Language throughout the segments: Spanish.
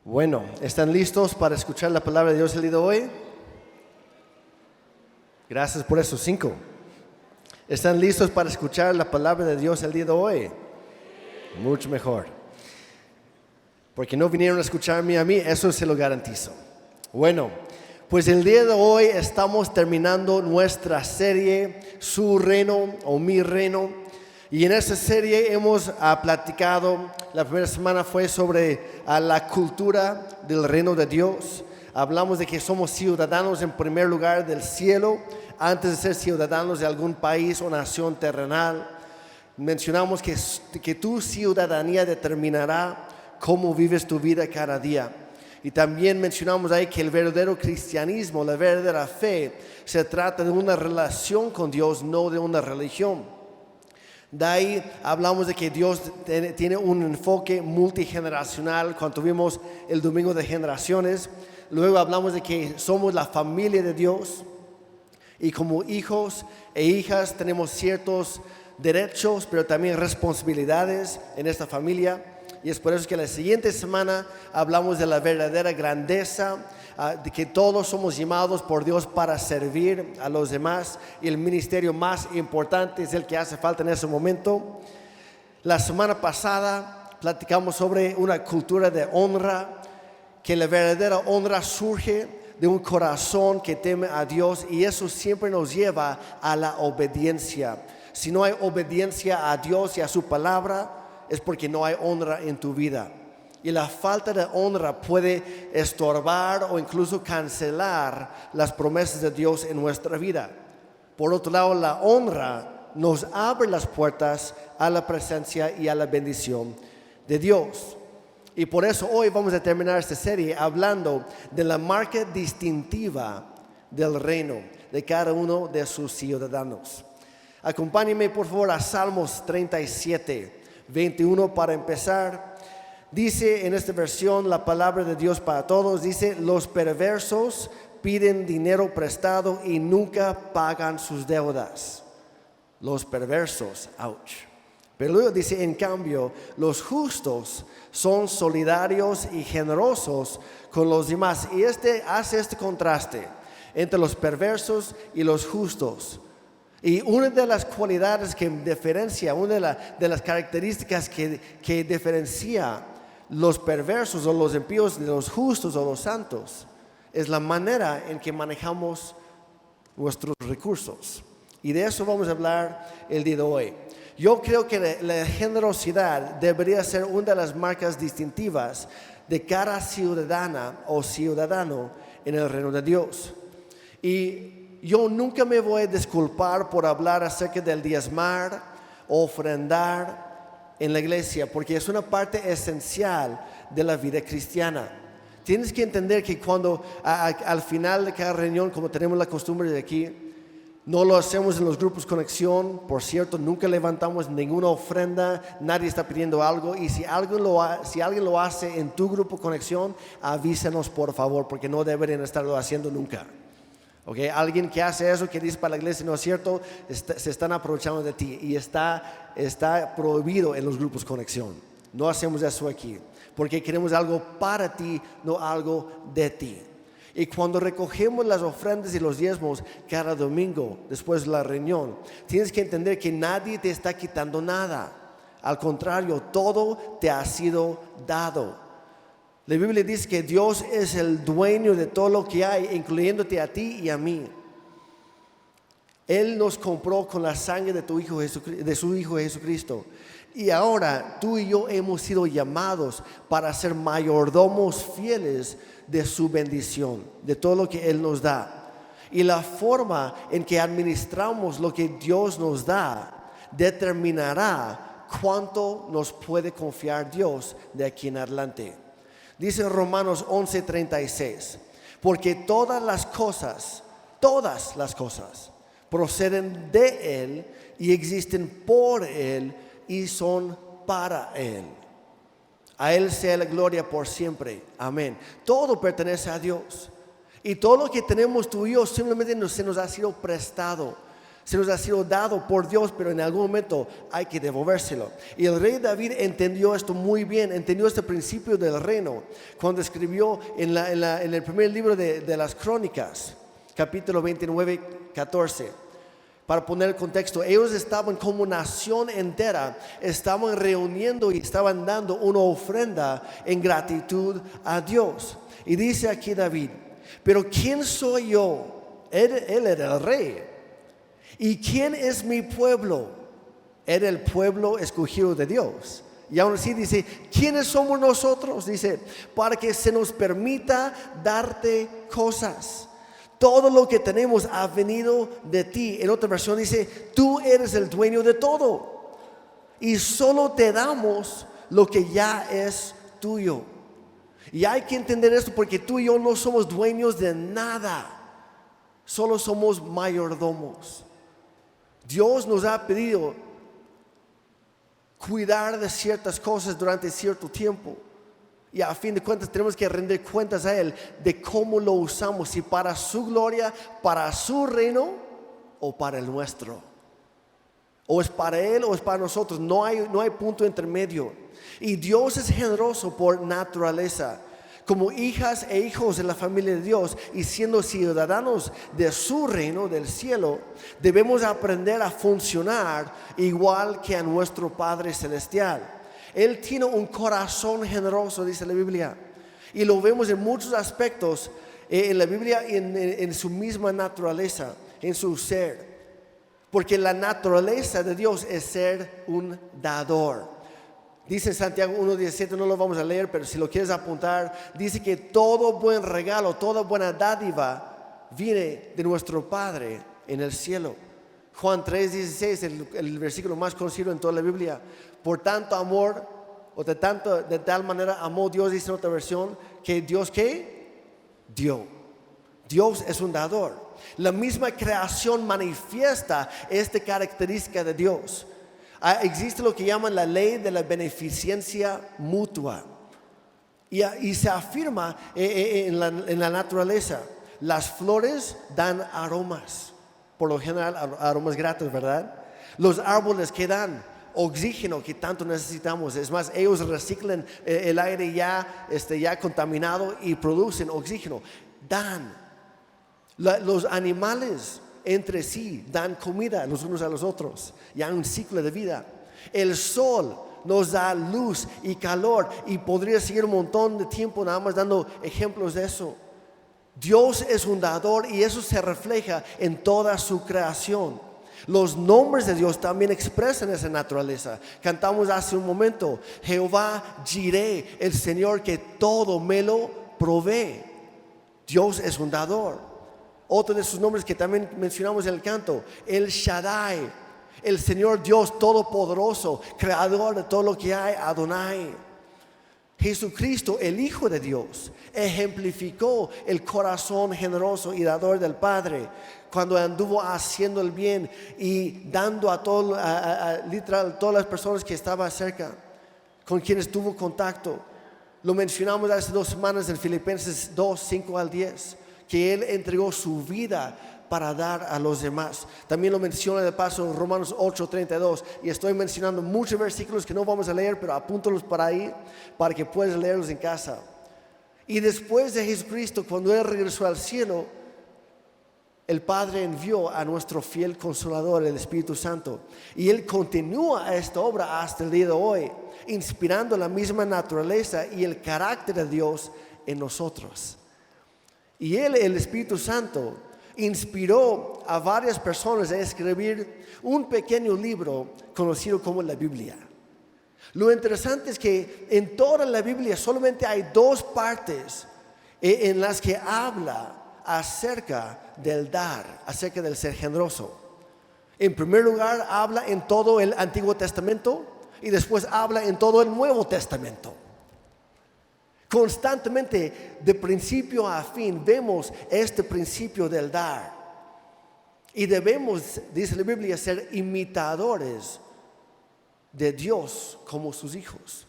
Bueno, ¿están listos para escuchar la palabra de Dios el día de hoy? Gracias por esos 5. ¿Están listos para escuchar la palabra de Dios el día de hoy? Mucho mejor. Porque no vinieron a escucharme a mí, eso se lo garantizo. Bueno, pues el día de hoy estamos terminando nuestra serie, Su Reino o Mi Reino. Y en esta serie hemos platicado, la primera semana fue sobre la cultura del reino de Dios. Hablamos de que somos ciudadanos en primer lugar del cielo, antes de ser ciudadanos de algún país o nación terrenal. Mencionamos que tu ciudadanía determinará cómo vives tu vida cada día. Y también mencionamos ahí que el verdadero cristianismo, la verdadera fe, se trata de una relación con Dios, no de una religión. De ahí hablamos de que Dios tiene un enfoque multigeneracional cuando tuvimos el domingo de generaciones. Luego hablamos de que somos la familia de Dios y como hijos e hijas tenemos ciertos derechos, pero también responsabilidades en esta familia. Y es por eso que la siguiente semana hablamos de la verdadera grandeza, de que todos somos llamados por Dios para servir a los demás y el ministerio más importante es el que hace falta en ese momento. La semana pasada platicamos sobre una cultura de honra, que la verdadera honra surge de un corazón que teme a Dios y eso siempre nos lleva a la obediencia. Si no hay obediencia a Dios y a su palabra, es porque no hay honra en tu vida. Y la falta de honra puede estorbar o incluso cancelar las promesas de Dios en nuestra vida. Por otro lado, la honra nos abre las puertas a la presencia y a la bendición de Dios. Y por eso hoy vamos a terminar esta serie hablando de la marca distintiva del reino de cada uno de sus ciudadanos. Acompáñenme por favor a Salmos 37:21 para empezar. Dice en esta versión la palabra de Dios para todos, dice: los perversos piden dinero prestado y nunca pagan sus deudas. Los perversos, ouch. Pero luego dice, en cambio, los justos son solidarios y generosos con los demás. Y hace este contraste entre los perversos y los justos. Y una de las cualidades que diferencia, una de las características que diferencia los perversos o los impíos de los justos o los santos, es la manera en que manejamos nuestros recursos. Y de eso vamos a hablar el día de hoy. Yo creo que la generosidad debería ser una de las marcas distintivas de cada ciudadana o ciudadano en el reino de Dios. Y yo nunca me voy a disculpar por hablar acerca del diezmar o ofrendar en la iglesia, porque es una parte esencial de la vida cristiana. Tienes que entender que cuando al final de cada reunión, como tenemos la costumbre de aquí, no lo hacemos en los grupos conexión. Por cierto, nunca levantamos ninguna ofrenda, nadie está pidiendo algo. Y si alguien lo hace en tu grupo conexión, avísenos por favor, porque no deberían estarlo haciendo nunca. Okay, alguien que hace eso, que dice para la iglesia no es cierto, se están aprovechando de ti y está prohibido en los grupos conexión. No hacemos eso aquí, porque queremos algo para ti, no algo de ti. Y cuando recogemos las ofrendas y los diezmos cada domingo después de la reunión, tienes que entender que nadie te está quitando nada. Al contrario, todo te ha sido dado. La Biblia dice que Dios es el dueño de todo lo que hay, incluyéndote a ti y a mí. Él nos compró con la sangre de su Hijo Jesucristo. Y ahora tú y yo hemos sido llamados para ser mayordomos fieles de su bendición, de todo lo que Él nos da. Y la forma en que administramos lo que Dios nos da determinará cuánto nos puede confiar Dios de aquí en adelante. Dice Romanos 11:36, porque todas las cosas proceden de Él y existen por Él y son para Él. A Él sea la gloria por siempre. Amén. Todo pertenece a Dios. Y todo lo que tenemos tú y yo simplemente se nos ha sido prestado. Se nos ha sido dado por Dios, pero en algún momento hay que devolvérselo. Y el rey David entendió esto muy bien, entendió este principio del reino, cuando escribió en el primer libro de las Crónicas, capítulo 29, 14. Para poner el contexto, ellos estaban como nación entera, estaban reuniendo y estaban dando una ofrenda en gratitud a Dios. Y dice aquí David, pero ¿quién soy yo? Él era el rey. ¿Y quién es mi pueblo? Era el pueblo escogido de Dios. Y aún así dice, ¿quiénes somos nosotros? Dice, para que se nos permita darte cosas. Todo lo que tenemos ha venido de ti. En otra versión dice, tú eres el dueño de todo. Y solo te damos lo que ya es tuyo. Y hay que entender esto porque tú y yo no somos dueños de nada. Solo somos mayordomos. Dios nos ha pedido cuidar de ciertas cosas durante cierto tiempo. Y a fin de cuentas tenemos que rendir cuentas a Él de cómo lo usamos. Si para su gloria, para su reino o para el nuestro. O es para Él o es para nosotros. No hay punto intermedio. Y Dios es generoso por naturaleza. Como hijas e hijos de la familia de Dios y siendo ciudadanos de su reino del cielo, debemos aprender a funcionar igual que a nuestro Padre Celestial. Él tiene un corazón generoso, dice la Biblia, y lo vemos en muchos aspectos en la Biblia, en su misma naturaleza, en su ser, porque la naturaleza de Dios es ser un dador. Dice en Santiago 1:17, no lo vamos a leer, pero si lo quieres apuntar, dice que todo buen regalo, toda buena dádiva viene de nuestro Padre en el cielo. Juan 3:16, el versículo más conocido en toda la Biblia. Por tanto amor, o de tal manera amó Dios, dice en otra versión, que Dios ¿qué? Dio. Dios es un dador. La misma creación manifiesta esta característica de Dios. Existe lo que llaman la ley de la beneficencia mutua. Y se afirma en la naturaleza. Las flores dan aromas. Por lo general aromas gratos, ¿verdad? Los árboles que dan oxígeno que tanto necesitamos. Es más, ellos reciclan el aire ya contaminado y producen oxígeno. Dan. Los animales entre sí dan comida los unos a los otros. Ya un ciclo de vida. El sol nos da luz y calor, y podría seguir un montón de tiempo nada más dando ejemplos de eso. Dios es un dador y eso se refleja en toda su creación. Los nombres de Dios también expresan esa naturaleza. Cantamos hace un momento, Jehová Jireh, el Señor que todo me lo provee. Dios es un dador. Otro de sus nombres que también mencionamos en el canto, El Shaddai, el Señor Dios Todopoderoso, creador de todo lo que hay, Adonai. Jesucristo, el Hijo de Dios, ejemplificó el corazón generoso y dador del Padre cuando anduvo haciendo el bien y dando literal todas las personas que estaban cerca, con quienes tuvo contacto. Lo mencionamos hace 2 semanas en Filipenses 2:5-10. Que Él entregó su vida para dar a los demás. También lo menciona de paso en Romanos 8:32. Y estoy mencionando muchos versículos que no vamos a leer, pero apúntalos para ahí, para que puedas leerlos en casa. Y después de Jesucristo, cuando Él regresó al cielo, el Padre envió a nuestro fiel Consolador, el Espíritu Santo. Y Él continúa esta obra hasta el día de hoy, inspirando la misma naturaleza y el carácter de Dios en nosotros. Y Él, el Espíritu Santo, inspiró a varias personas a escribir un pequeño libro conocido como la Biblia. Lo interesante es que en toda la Biblia solamente hay 2 partes en las que habla acerca del dar, acerca del ser generoso. En primer lugar, habla en todo el Antiguo Testamento y después habla en todo el Nuevo Testamento. Constantemente, de principio a fin, vemos este principio del dar. Y debemos, dice la Biblia, ser imitadores de Dios como sus hijos.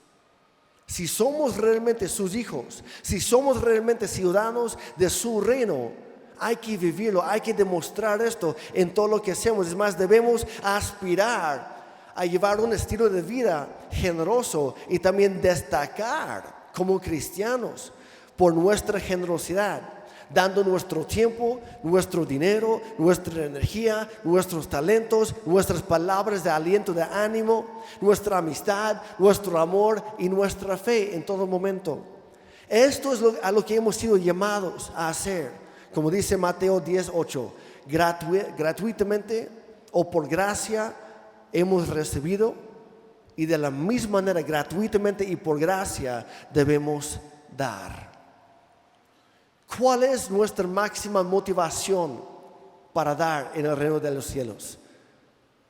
Si somos realmente sus hijos, si somos realmente ciudadanos de su reino, Hay que vivirlo, hay que demostrar esto en todo lo que hacemos. Es más, debemos aspirar a llevar un estilo de vida generoso y también destacar como cristianos por nuestra generosidad, dando nuestro tiempo, nuestro dinero, nuestra energía, nuestros talentos, nuestras palabras de aliento, de ánimo, nuestra amistad, nuestro amor y nuestra fe en todo momento. Esto es a lo que hemos sido llamados a hacer, como dice Mateo 10:8, gratuitamente o por gracia hemos recibido, y de la misma manera gratuitamente y por gracia debemos dar. ¿Cuál es nuestra máxima motivación para dar en el reino de los cielos?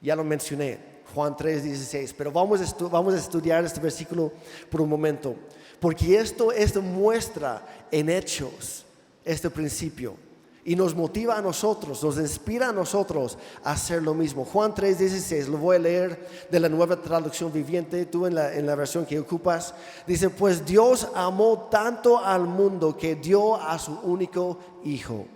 Ya lo mencioné, Juan 3:16, pero vamos a estudiar este versículo por un momento, porque esto muestra en hechos este principio y nos motiva a nosotros, nos inspira a nosotros a hacer lo mismo. Juan 3:16, lo voy a leer de la Nueva Traducción Viviente, tú en la versión que ocupas. Dice, pues Dios amó tanto al mundo que dio a su único Hijo,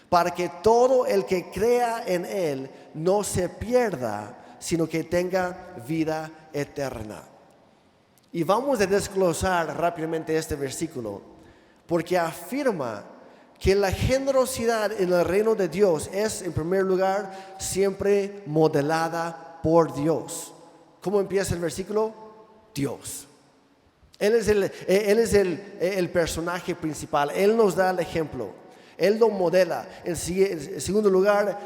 para que todo el que crea en Él no se pierda, sino que tenga vida eterna. Y vamos a desglosar rápidamente este versículo, porque afirma que la generosidad en el reino de Dios es, en primer lugar, siempre modelada por Dios. ¿Cómo empieza el versículo? Dios. Él es el personaje principal. Él nos da el ejemplo. Él lo modela. En segundo lugar,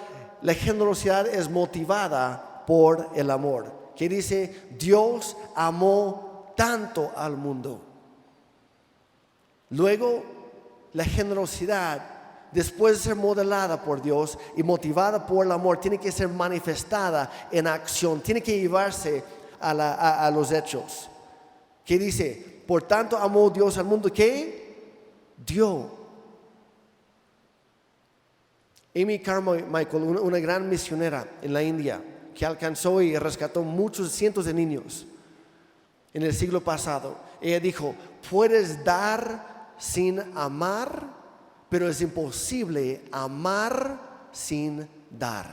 la generosidad es motivada por el amor. Que dice, Dios amó tanto al mundo. Luego, la generosidad, después de ser modelada por Dios y motivada por el amor, tiene que ser manifestada en acción, tiene que llevarse a los hechos. ¿Qué dice? Por tanto amó Dios al mundo que dio. Amy Carmichael, una gran misionera en la India, que alcanzó y rescató muchos cientos de niños en el siglo pasado. Ella dijo, puedes dar sin amar, pero es imposible amar sin dar.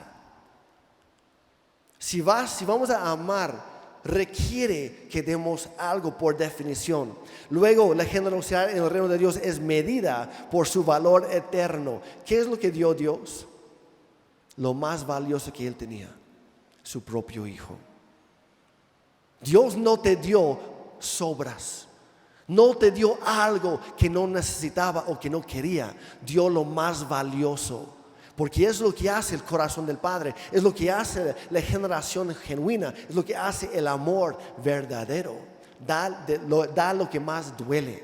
Si vamos a amar, requiere que demos algo por definición. Luego, la generosidad en el reino de Dios es medida por su valor eterno. ¿Qué es lo que dio Dios? Lo más valioso que Él tenía, su propio Hijo. Dios no te dio sobras. No te dio algo que no necesitaba o que no quería. Dio lo más valioso. Porque es lo que hace el corazón del Padre. Es lo que hace la generación genuina. Es lo que hace el amor verdadero. Da lo que más duele.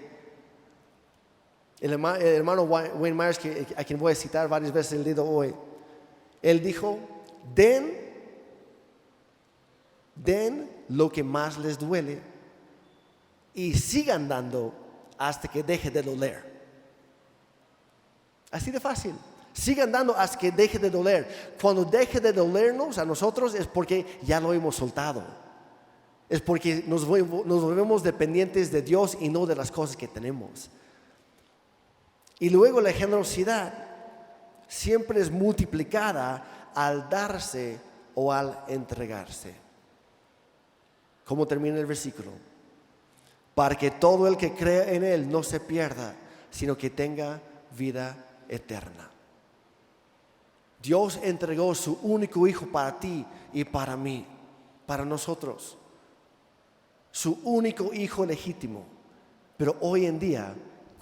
El hermano Wayne Myers, a quien voy a citar varias veces el día de hoy, él dijo, den lo que más les duele y sigan dando hasta que deje de doler. Así de fácil. Sigan dando hasta que deje de doler. Cuando deje de dolernos a nosotros es porque ya lo hemos soltado. Es porque nos volvemos dependientes de Dios y no de las cosas que tenemos. Y luego la generosidad siempre es multiplicada al darse o al entregarse. ¿Cómo termina el versículo? Para que todo el que crea en Él no se pierda, sino que tenga vida eterna. Dios entregó su único Hijo para ti y para mí, para nosotros. Su único Hijo legítimo. Pero hoy en día,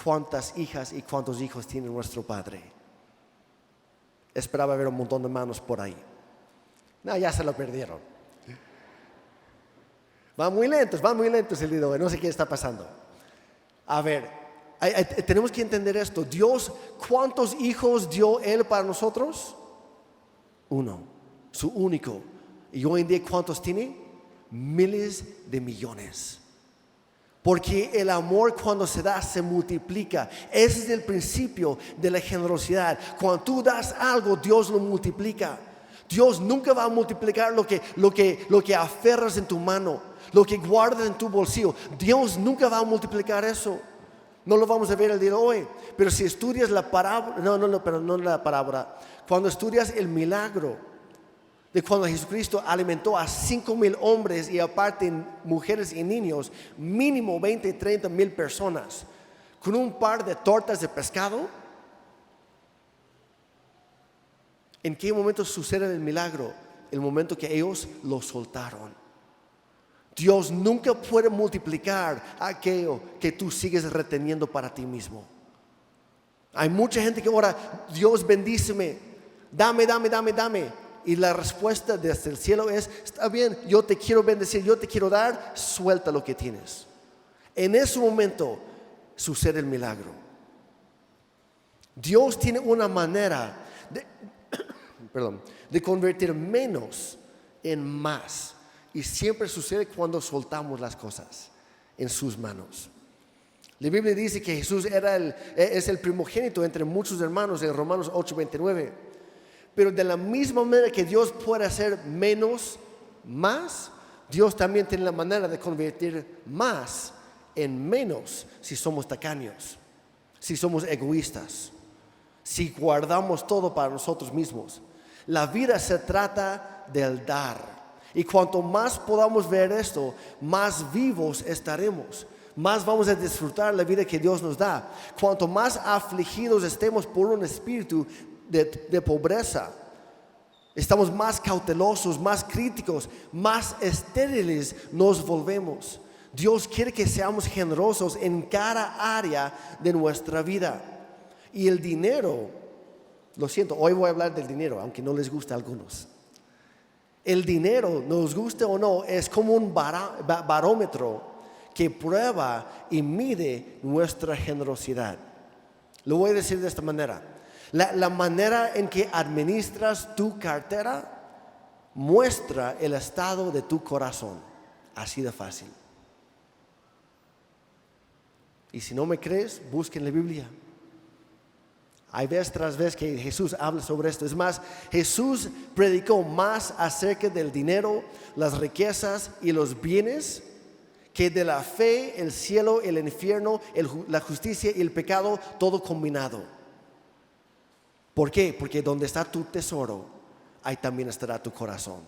¿cuántas hijas y cuántos hijos tiene nuestro Padre? Esperaba ver un montón de manos por ahí. No, ya se lo perdieron. Van muy lentos el día de hoy. No sé qué está pasando. A ver, tenemos que entender esto. Dios, ¿cuántos hijos dio Él para nosotros? Uno, su único. Y hoy en día, ¿cuántos tiene? Miles de millones. Porque el amor cuando se da se multiplica. Ese es el principio de la generosidad. Cuando tú das algo, Dios lo multiplica. Dios nunca va a multiplicar lo que aferras en tu mano, lo que guardas en tu bolsillo. Dios nunca va a multiplicar eso. No lo vamos a ver el día de hoy. Pero si estudias la parábola, no la parábola. Cuando estudias el milagro de cuando Jesucristo alimentó a 5,000 hombres y aparte mujeres y niños, mínimo 20, 30 mil personas, con un par de tortas de pescado. ¿En qué momento sucede el milagro? El momento que ellos lo soltaron. Dios nunca puede multiplicar aquello que tú sigues reteniendo para ti mismo. Hay mucha gente que ora, Dios bendíceme, dame. Y la respuesta desde el cielo es, está bien, yo te quiero bendecir, yo te quiero dar, suelta lo que tienes. En ese momento sucede el milagro. Dios tiene una manera de convertir menos en más. Y siempre sucede cuando soltamos las cosas en sus manos. La Biblia dice que Jesús es el primogénito entre muchos hermanos en Romanos 8:29. Pero de la misma manera que Dios puede hacer menos, más, Dios también tiene la manera de convertir más en menos si somos tacaños, si somos egoístas, si guardamos todo para nosotros mismos. La vida se trata del dar. Y cuanto más podamos ver esto, más vivos estaremos. Más vamos a disfrutar la vida que Dios nos da. Cuanto más afligidos estemos por un espíritu de pobreza, estamos más cautelosos, más críticos, más estériles nos volvemos. Dios quiere que seamos generosos en cada área de nuestra vida. Y el dinero, lo siento, hoy voy a hablar del dinero, aunque no les guste a algunos. El dinero, nos guste o no, es como un barómetro que prueba y mide nuestra generosidad. Lo voy a decir de esta manera. La manera en que administras tu cartera muestra el estado de tu corazón. Así de fácil. Y si no me crees, busquen la Biblia. Hay vez tras vez que Jesús habla sobre esto. Es más, Jesús predicó más acerca del dinero, las riquezas y los bienes que de la fe, el cielo, el infierno, la justicia y el pecado, todo combinado. ¿Por qué? Porque donde está tu tesoro, ahí también estará tu corazón.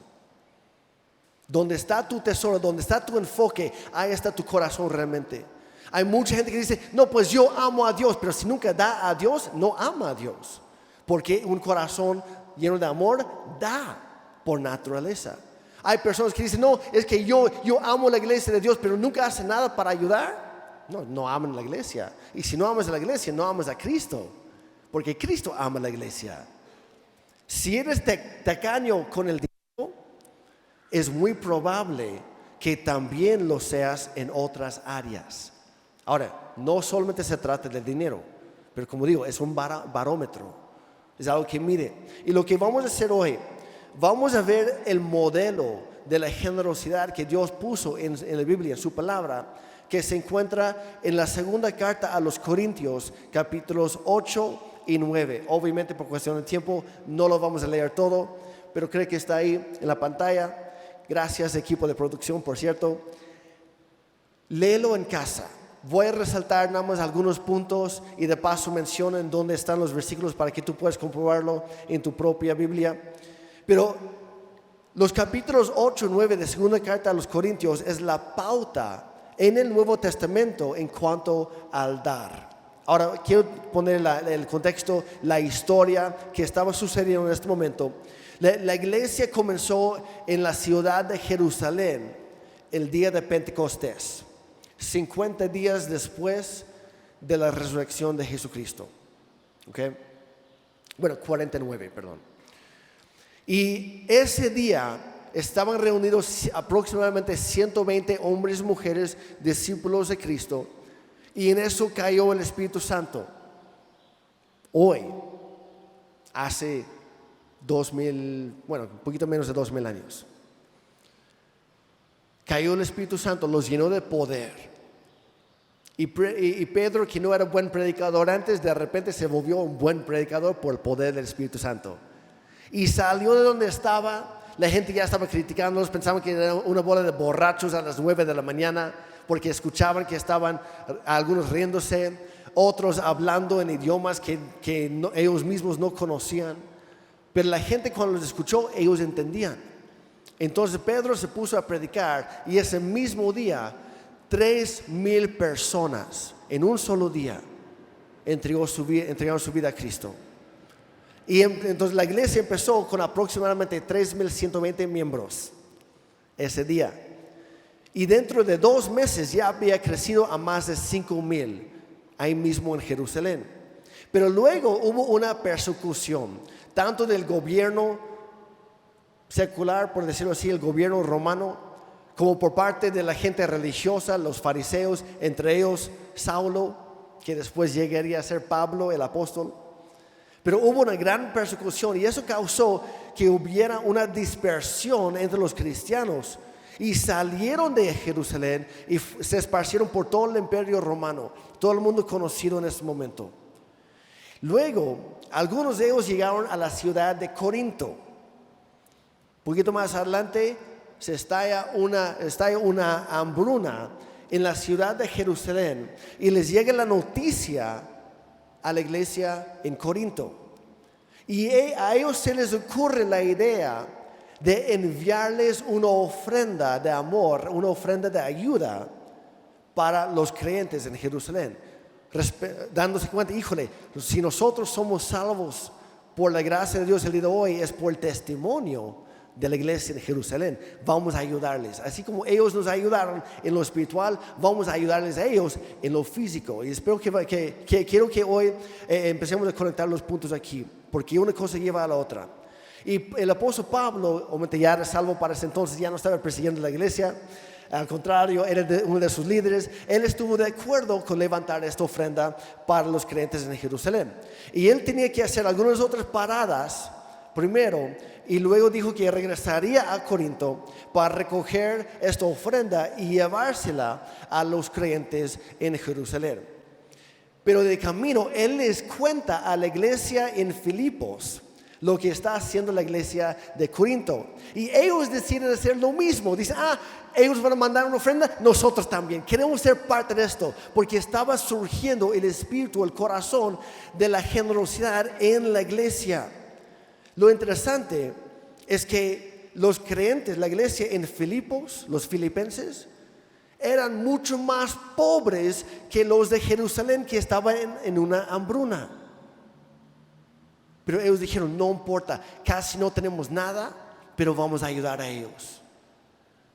Donde está tu tesoro, donde está tu enfoque, ahí está tu corazón realmente. Hay mucha gente que dice, no, pues yo amo a Dios, pero si nunca da a Dios, no ama a Dios. Porque un corazón lleno de amor da por naturaleza. Hay personas que dicen, no, es que yo amo la iglesia de Dios, pero nunca hacen nada para ayudar. No aman la iglesia. Y si no amas a la iglesia, no amas a Cristo. Porque Cristo ama la iglesia. Si eres tacaño con el dinero, es muy probable que también lo seas en otras áreas. Ahora, no solamente se trata del dinero, pero como digo, es un barómetro, es algo que mide. Y lo que vamos a hacer hoy, vamos a ver el modelo de la generosidad que Dios puso en la Biblia, en su palabra, que se encuentra en la segunda carta a los Corintios, capítulos 8 y 9. Obviamente por cuestión de tiempo no lo vamos a leer todo, pero creo que está ahí en la pantalla. Gracias equipo de producción, por cierto. Léelo en casa. Voy a resaltar nada más algunos puntos y de paso menciono en dónde están los versículos para que tú puedas comprobarlo en tu propia Biblia. Pero los capítulos 8 y 9 de segunda carta a los Corintios es la pauta en el Nuevo Testamento en cuanto al dar. Ahora quiero poner el contexto, la historia que estaba sucediendo en este momento. La iglesia comenzó en la ciudad de Jerusalén el día de Pentecostés, 50 días después de la resurrección de Jesucristo. ¿Okay? Bueno, 49, perdón. Y ese día estaban reunidos aproximadamente 120 hombres y mujeres discípulos de Cristo, y en eso cayó el Espíritu Santo. Hoy, hace 2000, bueno, un poquito menos de 2000 años. Cayó el Espíritu Santo, los llenó de poder. Y Pedro, que no era buen predicador antes, de repente se volvió un buen predicador por el poder del Espíritu Santo. Y salió de donde estaba. La gente ya estaba criticándolos, pensaban que era una bola de borrachos a las 9 de la mañana, porque escuchaban que estaban algunos riéndose. otros hablando en idiomas que ellos mismos no conocían. Pero la gente cuando los escuchó, ellos entendían. Entonces Pedro se puso a predicar y ese mismo día 3,000 personas en un solo día entregaron su vida a Cristo. Y entonces la iglesia empezó con aproximadamente 3,120 miembros ese día. Y dentro de 2 meses ya había crecido a más de 5,000 ahí mismo en Jerusalén. Pero luego hubo una persecución, tanto del gobierno secular, por decirlo así, el gobierno romano, como por parte de la gente religiosa, los fariseos, entre ellos Saulo, que después llegaría a ser Pablo, el apóstol. Pero hubo una gran persecución y eso causó que hubiera una dispersión entre los cristianos. Y salieron de Jerusalén y se esparcieron por todo el imperio romano, todo el mundo conocido en ese momento. Luego, algunos de ellos llegaron a la ciudad de Corinto. Un poquito más adelante se estalla una hambruna en la ciudad de Jerusalén y les llega la noticia a la iglesia en Corinto. Y a ellos se les ocurre la idea de enviarles una ofrenda de amor, una ofrenda de ayuda para los creyentes en Jerusalén, dándose cuenta, híjole, si nosotros somos salvos por la gracia de Dios el día de hoy, es por el testimonio de la iglesia en Jerusalén, vamos a ayudarles. Así como ellos nos ayudaron en lo espiritual, vamos a ayudarles a ellos en lo físico. Y espero que quiero que hoy empecemos a conectar los puntos aquí, porque una cosa lleva a la otra. Y el apóstol Pablo, obviamente ya era salvo para ese entonces, ya no estaba persiguiendo la iglesia. Al contrario, era uno de sus líderes. Él estuvo de acuerdo con levantar esta ofrenda para los creyentes en Jerusalén. Y él tenía que hacer algunas otras paradas primero. Y luego dijo que regresaría a Corinto para recoger esta ofrenda y llevársela a los creyentes en Jerusalén. Pero de camino, él les cuenta a la iglesia en Filipos lo que está haciendo la iglesia de Corinto. Y ellos deciden hacer lo mismo. Dicen, ellos van a mandar una ofrenda, nosotros también. Queremos ser parte de esto. Porque estaba surgiendo el espíritu, el corazón de la generosidad en la iglesia. Lo interesante es que los creyentes, la iglesia en Filipos, los filipenses, eran mucho más pobres que los de Jerusalén que estaban en una hambruna. Pero ellos dijeron, no importa, casi no tenemos nada, pero vamos a ayudar a ellos.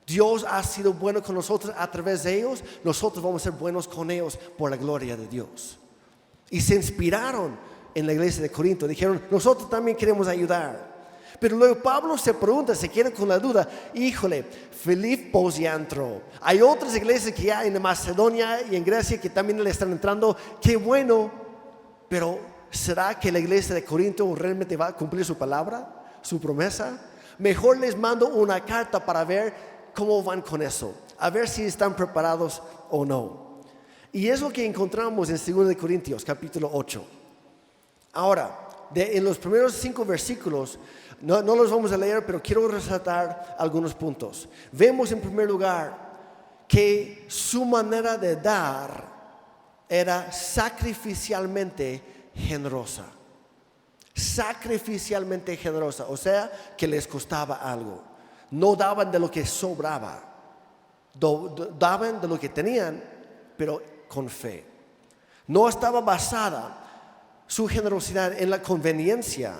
Dios ha sido bueno con nosotros a través de ellos, nosotros vamos a ser buenos con ellos por la gloria de Dios. Y se inspiraron en la iglesia de Corinto, dijeron, nosotros también queremos ayudar. Pero luego Pablo se pregunta, se queda con la duda, híjole, Filipos ya entró. Hay otras iglesias que ya en Macedonia y en Grecia que también le están entrando, qué bueno, pero ¿será que la iglesia de Corinto realmente va a cumplir su palabra, su promesa? Mejor les mando una carta para ver cómo van con eso, a ver si están preparados o no. Y es lo que encontramos en 2 Corintios capítulo 8. Ahora, en los primeros 5 versículos, no los vamos a leer, pero quiero resaltar algunos puntos. Vemos en primer lugar que su manera de dar era sacrificialmente generosa. Sacrificialmente generosa, o sea, que les costaba algo. No daban de lo que sobraba, daban de lo que tenían, pero con fe. No estaba basada su generosidad en la conveniencia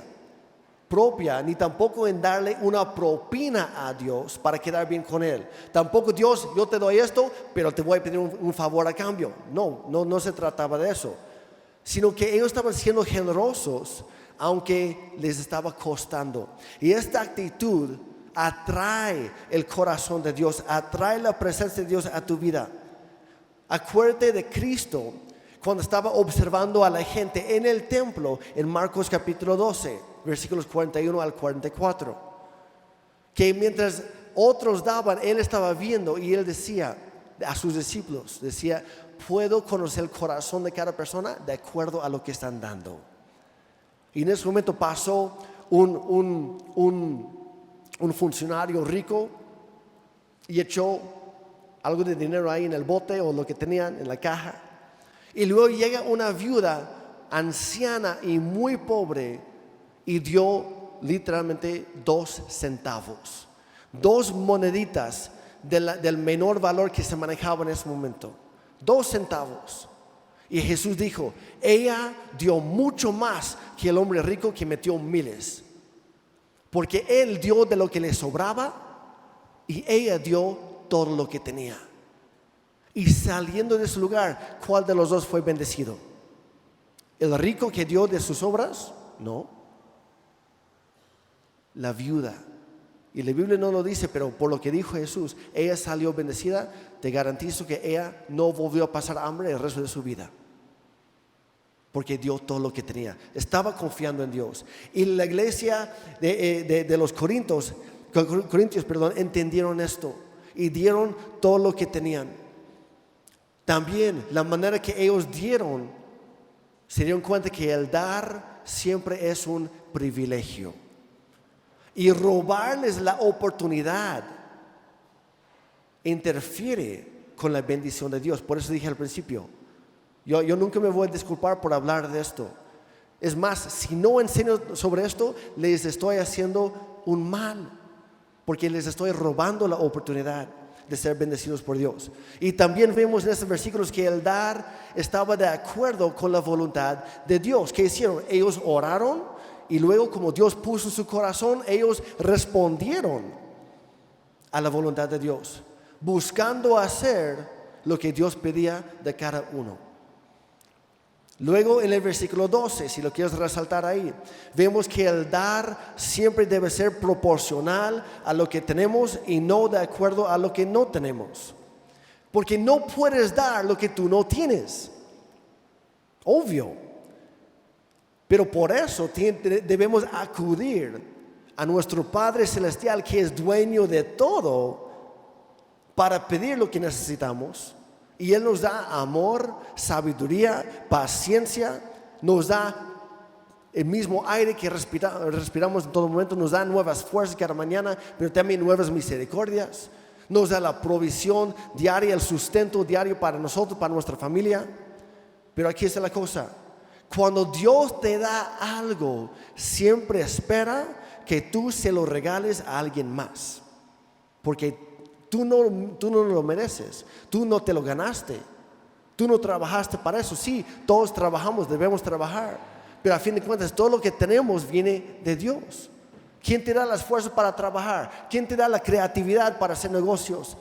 propia, ni tampoco en darle una propina a Dios para quedar bien con Él. Tampoco, Dios, yo te doy esto, pero te voy a pedir un favor a cambio. No se trataba de eso, sino que ellos estaban siendo generosos aunque les estaba costando. Y esta actitud atrae el corazón de Dios, atrae la presencia de Dios a tu vida. Acuérdate de Cristo cuando estaba observando a la gente en el templo en Marcos capítulo 12, versículos 41 al 44, que mientras otros daban, Él estaba viendo y Él decía a sus discípulos, decía, puedo conocer el corazón de cada persona de acuerdo a lo que están dando. Y en ese momento pasó un funcionario rico y echó algo de dinero ahí en el bote o lo que tenían en la caja. Y luego llega una viuda anciana y muy pobre y dio literalmente 2 centavos, 2 moneditas del menor valor que se manejaba en ese momento, 2 centavos. Y Jesús dijo, ella dio mucho más que el hombre rico que metió miles, porque él dio de lo que le sobraba y ella dio todo lo que tenía. Y saliendo de ese lugar, ¿cuál de los dos fue bendecido? ¿El rico que dio de sus obras? No. La viuda. Y la Biblia no lo dice, pero por lo que dijo Jesús, ella salió bendecida. Te garantizo que ella no volvió a pasar hambre el resto de su vida, porque dio todo lo que tenía. Estaba confiando en Dios. Y la iglesia de los Corintios, entendieron esto y dieron todo lo que tenían. También la manera que ellos dieron, se dieron cuenta que el dar siempre es un privilegio. Y robarles la oportunidad interfiere con la bendición de Dios. Por eso dije al principio, yo nunca me voy a disculpar por hablar de esto. Es más, si no enseño sobre esto, les estoy haciendo un mal, porque les estoy robando la oportunidad de ser bendecidos por Dios. Y también vemos en estos versículos que el dar estaba de acuerdo con la voluntad de Dios. ¿Qué hicieron? Ellos oraron y luego, como Dios puso en su corazón, ellos respondieron a la voluntad de Dios, buscando hacer lo que Dios pedía de cada uno. Luego en el versículo 12, si lo quieres resaltar ahí, vemos que el dar siempre debe ser proporcional a lo que tenemos y no de acuerdo a lo que no tenemos. Porque no puedes dar lo que tú no tienes. Obvio. Pero por eso debemos acudir a nuestro Padre Celestial, que es dueño de todo, para pedir lo que necesitamos. Y Él nos da amor, sabiduría, paciencia, nos da el mismo aire que respiramos en todo momento, nos da nuevas fuerzas cada mañana, pero también nuevas misericordias, nos da la provisión diaria, el sustento diario para nosotros, para nuestra familia. Pero aquí está la cosa, cuando Dios te da algo, siempre espera que tú se lo regales a alguien más, porque tú no lo mereces, tú no te lo ganaste, tú no trabajaste para eso. Sí, todos trabajamos, debemos trabajar, pero a fin de cuentas todo lo que tenemos viene de Dios. ¿Quién te da las fuerzas para trabajar? ¿Quién te da la creatividad para hacer negocios?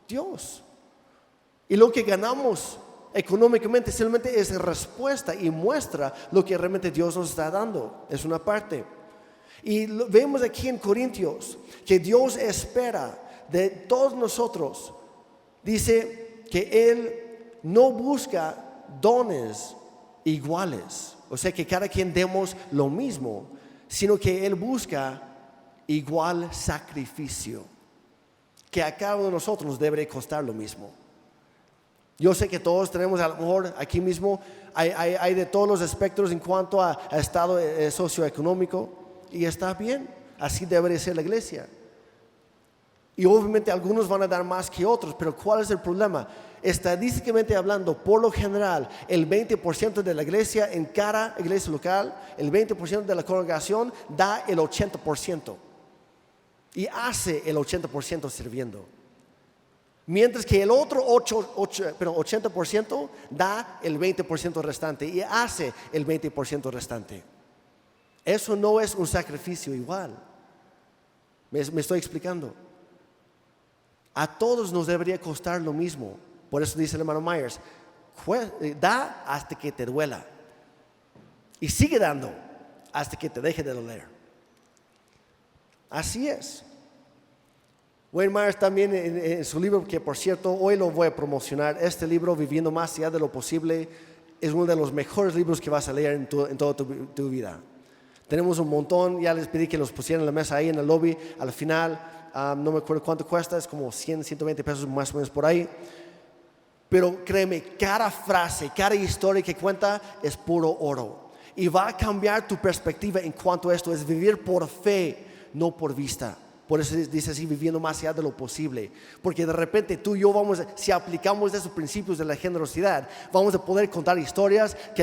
Dios. Y lo que ganamos económicamente simplemente es respuesta y muestra lo que realmente Dios nos está dando. Es una parte. Y vemos aquí en Corintios que Dios espera de todos nosotros. Dice que Él no busca dones iguales, o sea que cada quien demos lo mismo, sino que Él busca igual sacrificio, que a cada uno de nosotros nos debe costar lo mismo. Yo sé que todos tenemos, a lo mejor aquí mismo hay de todos los espectros en cuanto a estado socioeconómico, y está bien, así debe ser la iglesia. Y obviamente algunos van a dar más que otros, pero ¿cuál es el problema? Estadísticamente hablando, por lo general, el 20% de la iglesia en cada iglesia local, el 20% de la congregación da el 80% y hace el 80% sirviendo. Mientras que el otro 80% da el 20% restante y hace el 20% restante. Eso no es un sacrificio igual. ¿Me estoy explicando? A todos nos debería costar lo mismo. Por eso dice el hermano Myers, da hasta que te duela. Y sigue dando hasta que te deje de doler. Así es. Wayne Myers también en su libro, que por cierto hoy lo voy a promocionar, este libro, Viviendo Más Allá de lo Posible, es uno de los mejores libros que vas a leer en toda tu vida. Tenemos un montón, ya les pedí que los pusieran en la mesa ahí en el lobby. Al final, no me acuerdo cuánto cuesta, es como 100, 120 pesos más o menos por ahí. Pero créeme, cada frase, cada historia que cuenta es puro oro. Y va a cambiar tu perspectiva en cuanto a esto, es vivir por fe, no por vista. Por eso dice así, viviendo más allá de lo posible. Porque de repente tú y yo si aplicamos esos principios de la generosidad, vamos a poder contar historias que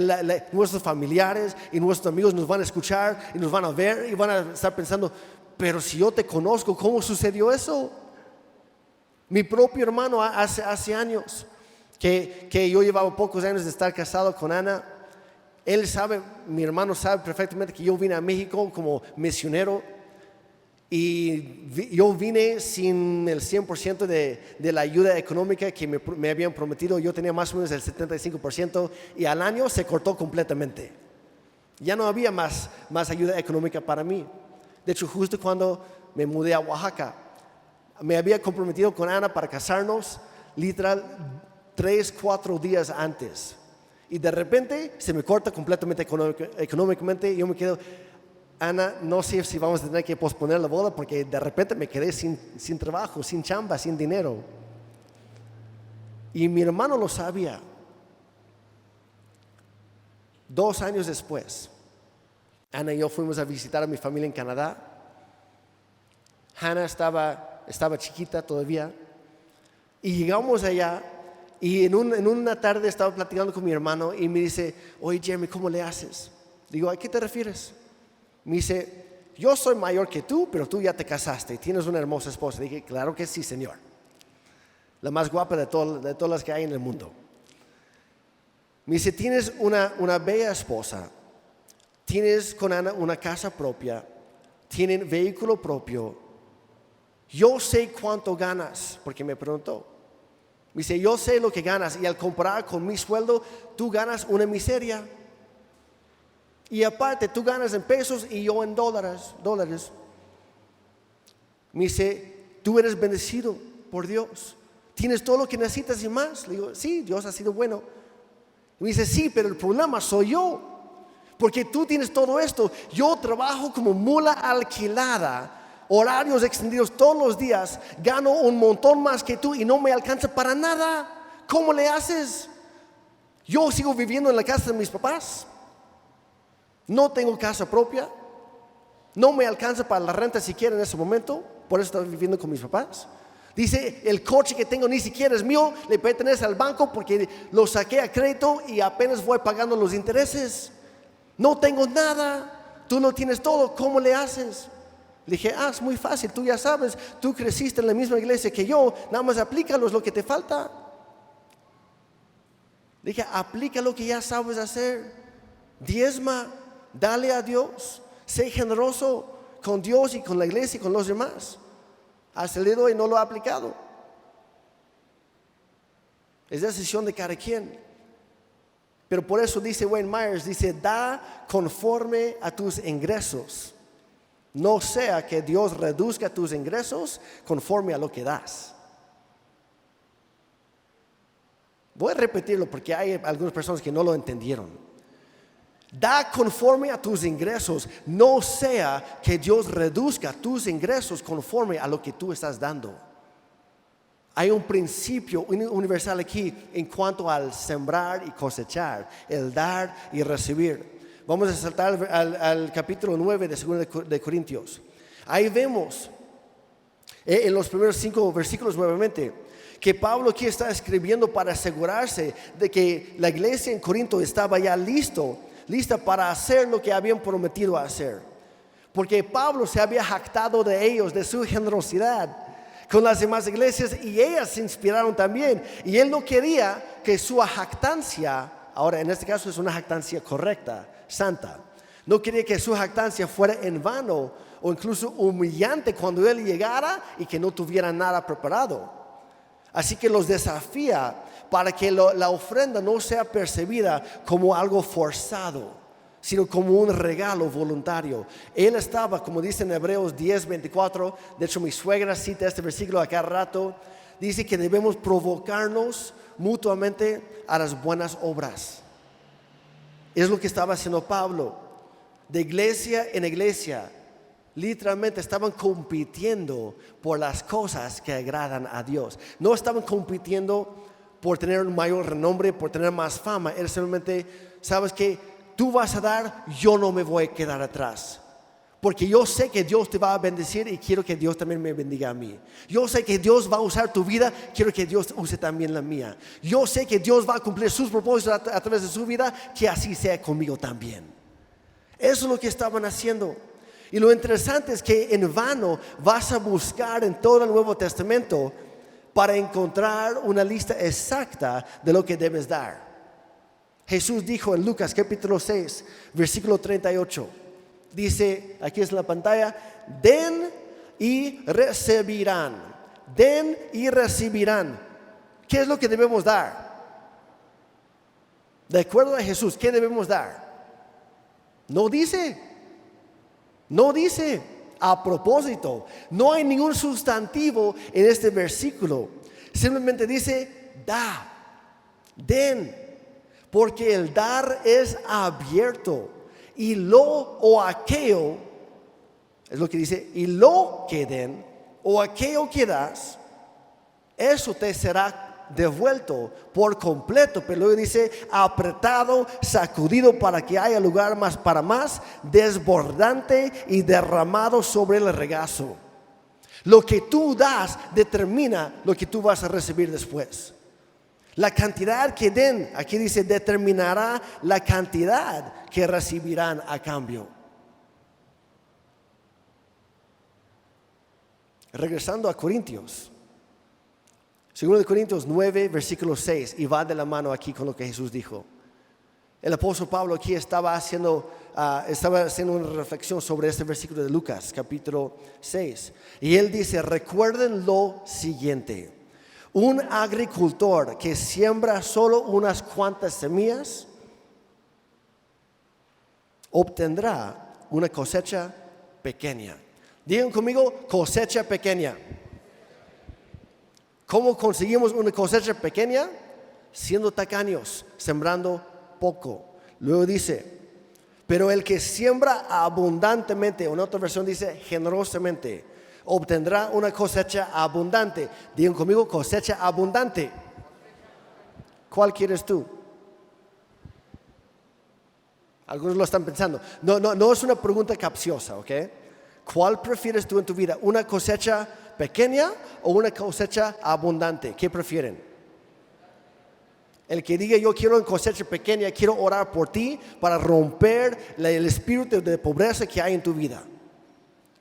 nuestros familiares y nuestros amigos nos van a escuchar y nos van a ver y van a estar pensando, pero si yo te conozco, ¿cómo sucedió eso? Mi propio hermano hace años, que yo llevaba pocos años de estar casado con Ana. Él sabe, mi hermano sabe perfectamente que yo vine a México como misionero. Y yo vine sin el 100% de la ayuda económica que me habían prometido. Yo tenía más o menos el 75% y al año se cortó completamente. Ya no había más ayuda económica para mí. De hecho, justo cuando me mudé a Oaxaca, me había comprometido con Ana para casarnos, literal 3-4 días antes. Y de repente se me corta completamente económicamente y yo me quedo, Ana, no sé si vamos a tener que posponer la boda porque de repente me quedé sin trabajo, sin chamba, sin dinero. Y mi hermano lo sabía. 2 años después, Ana y yo fuimos a visitar a mi familia en Canadá. Hannah estaba chiquita todavía. Y llegamos allá y en una tarde estaba platicando con mi hermano y me dice, oye Jeremy, ¿cómo le haces? Digo, ¿a qué te refieres? Me dice, yo soy mayor que tú, pero tú ya te casaste y tienes una hermosa esposa. Dije, claro que sí, señor. La más guapa de todas las que hay en el mundo. Me dice, tienes una bella esposa, tienes con Ana una casa propia, tienen vehículo propio. Yo sé cuánto ganas, porque me preguntó. Me dice, yo sé lo que ganas y al comparar con mi sueldo, tú ganas una miseria. Y aparte, tú ganas en pesos y yo en dólares. Me dice, tú eres bendecido por Dios. Tienes todo lo que necesitas y más. Le digo, sí, Dios ha sido bueno. Me dice, sí, pero el problema soy yo. Porque tú tienes todo esto. Yo trabajo como mula alquilada, horarios extendidos todos los días. Gano un montón más que tú y no me alcanza para nada. ¿Cómo le haces? Yo sigo viviendo en la casa de mis papás. No tengo casa propia, no me alcanza para la renta siquiera en ese momento, por eso estoy viviendo con mis papás. Dice, el coche que tengo ni siquiera es mío, le pertenece al banco porque lo saqué a crédito y apenas voy pagando los intereses. No tengo nada, tú lo tienes todo, ¿cómo le haces? Le dije, es muy fácil, tú ya sabes, tú creciste en la misma iglesia que yo, nada más aplícalo, es lo que te falta. Le dije, aplica lo que ya sabes hacer, diezma. Dale a Dios, sé generoso con Dios y con la iglesia y con los demás. Ha salido y no lo ha aplicado. Es decisión de cada quien. Pero por eso dice Wayne Myers, dice, da conforme a tus ingresos. No sea que Dios reduzca tus ingresos conforme a lo que das. Voy a repetirlo porque hay algunas personas que no lo entendieron. Da conforme a tus ingresos, no sea que Dios reduzca tus ingresos conforme a lo que tú estás dando. Hay un principio universal aquí en cuanto al sembrar y cosechar, el dar y recibir. Vamos a saltar al capítulo 9 de 2 de Corintios. Ahí vemos en los primeros 5 versículos nuevamente que Pablo aquí está escribiendo para asegurarse de que la iglesia en Corinto estaba ya lista para hacer lo que habían prometido hacer. Porque Pablo se había jactado de ellos, de su generosidad con las demás iglesias y ellas se inspiraron también. Y él no quería que su jactancia, ahora en este caso es una jactancia correcta, santa, no quería que su jactancia fuera en vano o incluso humillante cuando él llegara y que no tuviera nada preparado. Así que los desafía para que la ofrenda no sea percibida como algo forzado, sino como un regalo voluntario. Él estaba, como dice en Hebreos 10:24, de hecho mi suegra cita este versículo a cada rato, dice que debemos provocarnos mutuamente a las buenas obras. Es lo que estaba haciendo Pablo, de iglesia en iglesia. Literalmente estaban compitiendo por las cosas que agradan a Dios. No estaban compitiendo por tener un mayor renombre, por tener más fama. Era simplemente, sabes que tú vas a dar, yo no me voy a quedar atrás. Porque yo sé que Dios te va a bendecir y quiero que Dios también me bendiga a mí. Yo sé que Dios va a usar tu vida, quiero que Dios use también la mía. Yo sé que Dios va a cumplir sus propósitos a través de su vida, que así sea conmigo también. Eso es lo que estaban haciendo. Y lo interesante es que en vano vas a buscar en todo el Nuevo Testamento para encontrar una lista exacta de lo que debes dar. Jesús dijo en Lucas capítulo 6, versículo 38. Dice, aquí es en la pantalla, den y recibirán. Den y recibirán. ¿Qué es lo que debemos dar? De acuerdo a Jesús, ¿qué debemos dar? No dice. A propósito, no hay ningún sustantivo en este versículo. Simplemente dice, da, den. Porque el dar es abierto. Y lo o aquello, es lo que dice, y lo que den, o aquello que das, eso te será devuelto por completo. Pero luego dice, apretado, sacudido para que haya lugar más para más, desbordante y derramado sobre el regazo. Lo que tú das determina lo que tú vas a recibir después. La cantidad que den, aquí dice, determinará la cantidad que recibirán a cambio. Regresando a Corintios, 2 Corintios 9, versículo 6, y va de la mano aquí con lo que Jesús dijo. El apóstol Pablo aquí estaba haciendo una reflexión sobre este versículo de Lucas, capítulo 6. Y él dice, recuerden lo siguiente. Un agricultor que siembra solo unas cuantas semillas obtendrá una cosecha pequeña. Digan conmigo, cosecha pequeña. ¿Cómo conseguimos una cosecha pequeña? Siendo tacaños, sembrando poco. Luego dice, pero el que siembra abundantemente, en otra versión dice generosamente, obtendrá una cosecha abundante. Digan conmigo, cosecha abundante. ¿Cuál quieres tú? Algunos lo están pensando. No es una pregunta capciosa, ¿ok? ¿Cuál prefieres tú en tu vida? ¿Una cosecha pequeña o una cosecha abundante? ¿Qué prefieren? El que diga yo quiero una cosecha pequeña, quiero orar por ti para romper el espíritu de pobreza que hay en tu vida.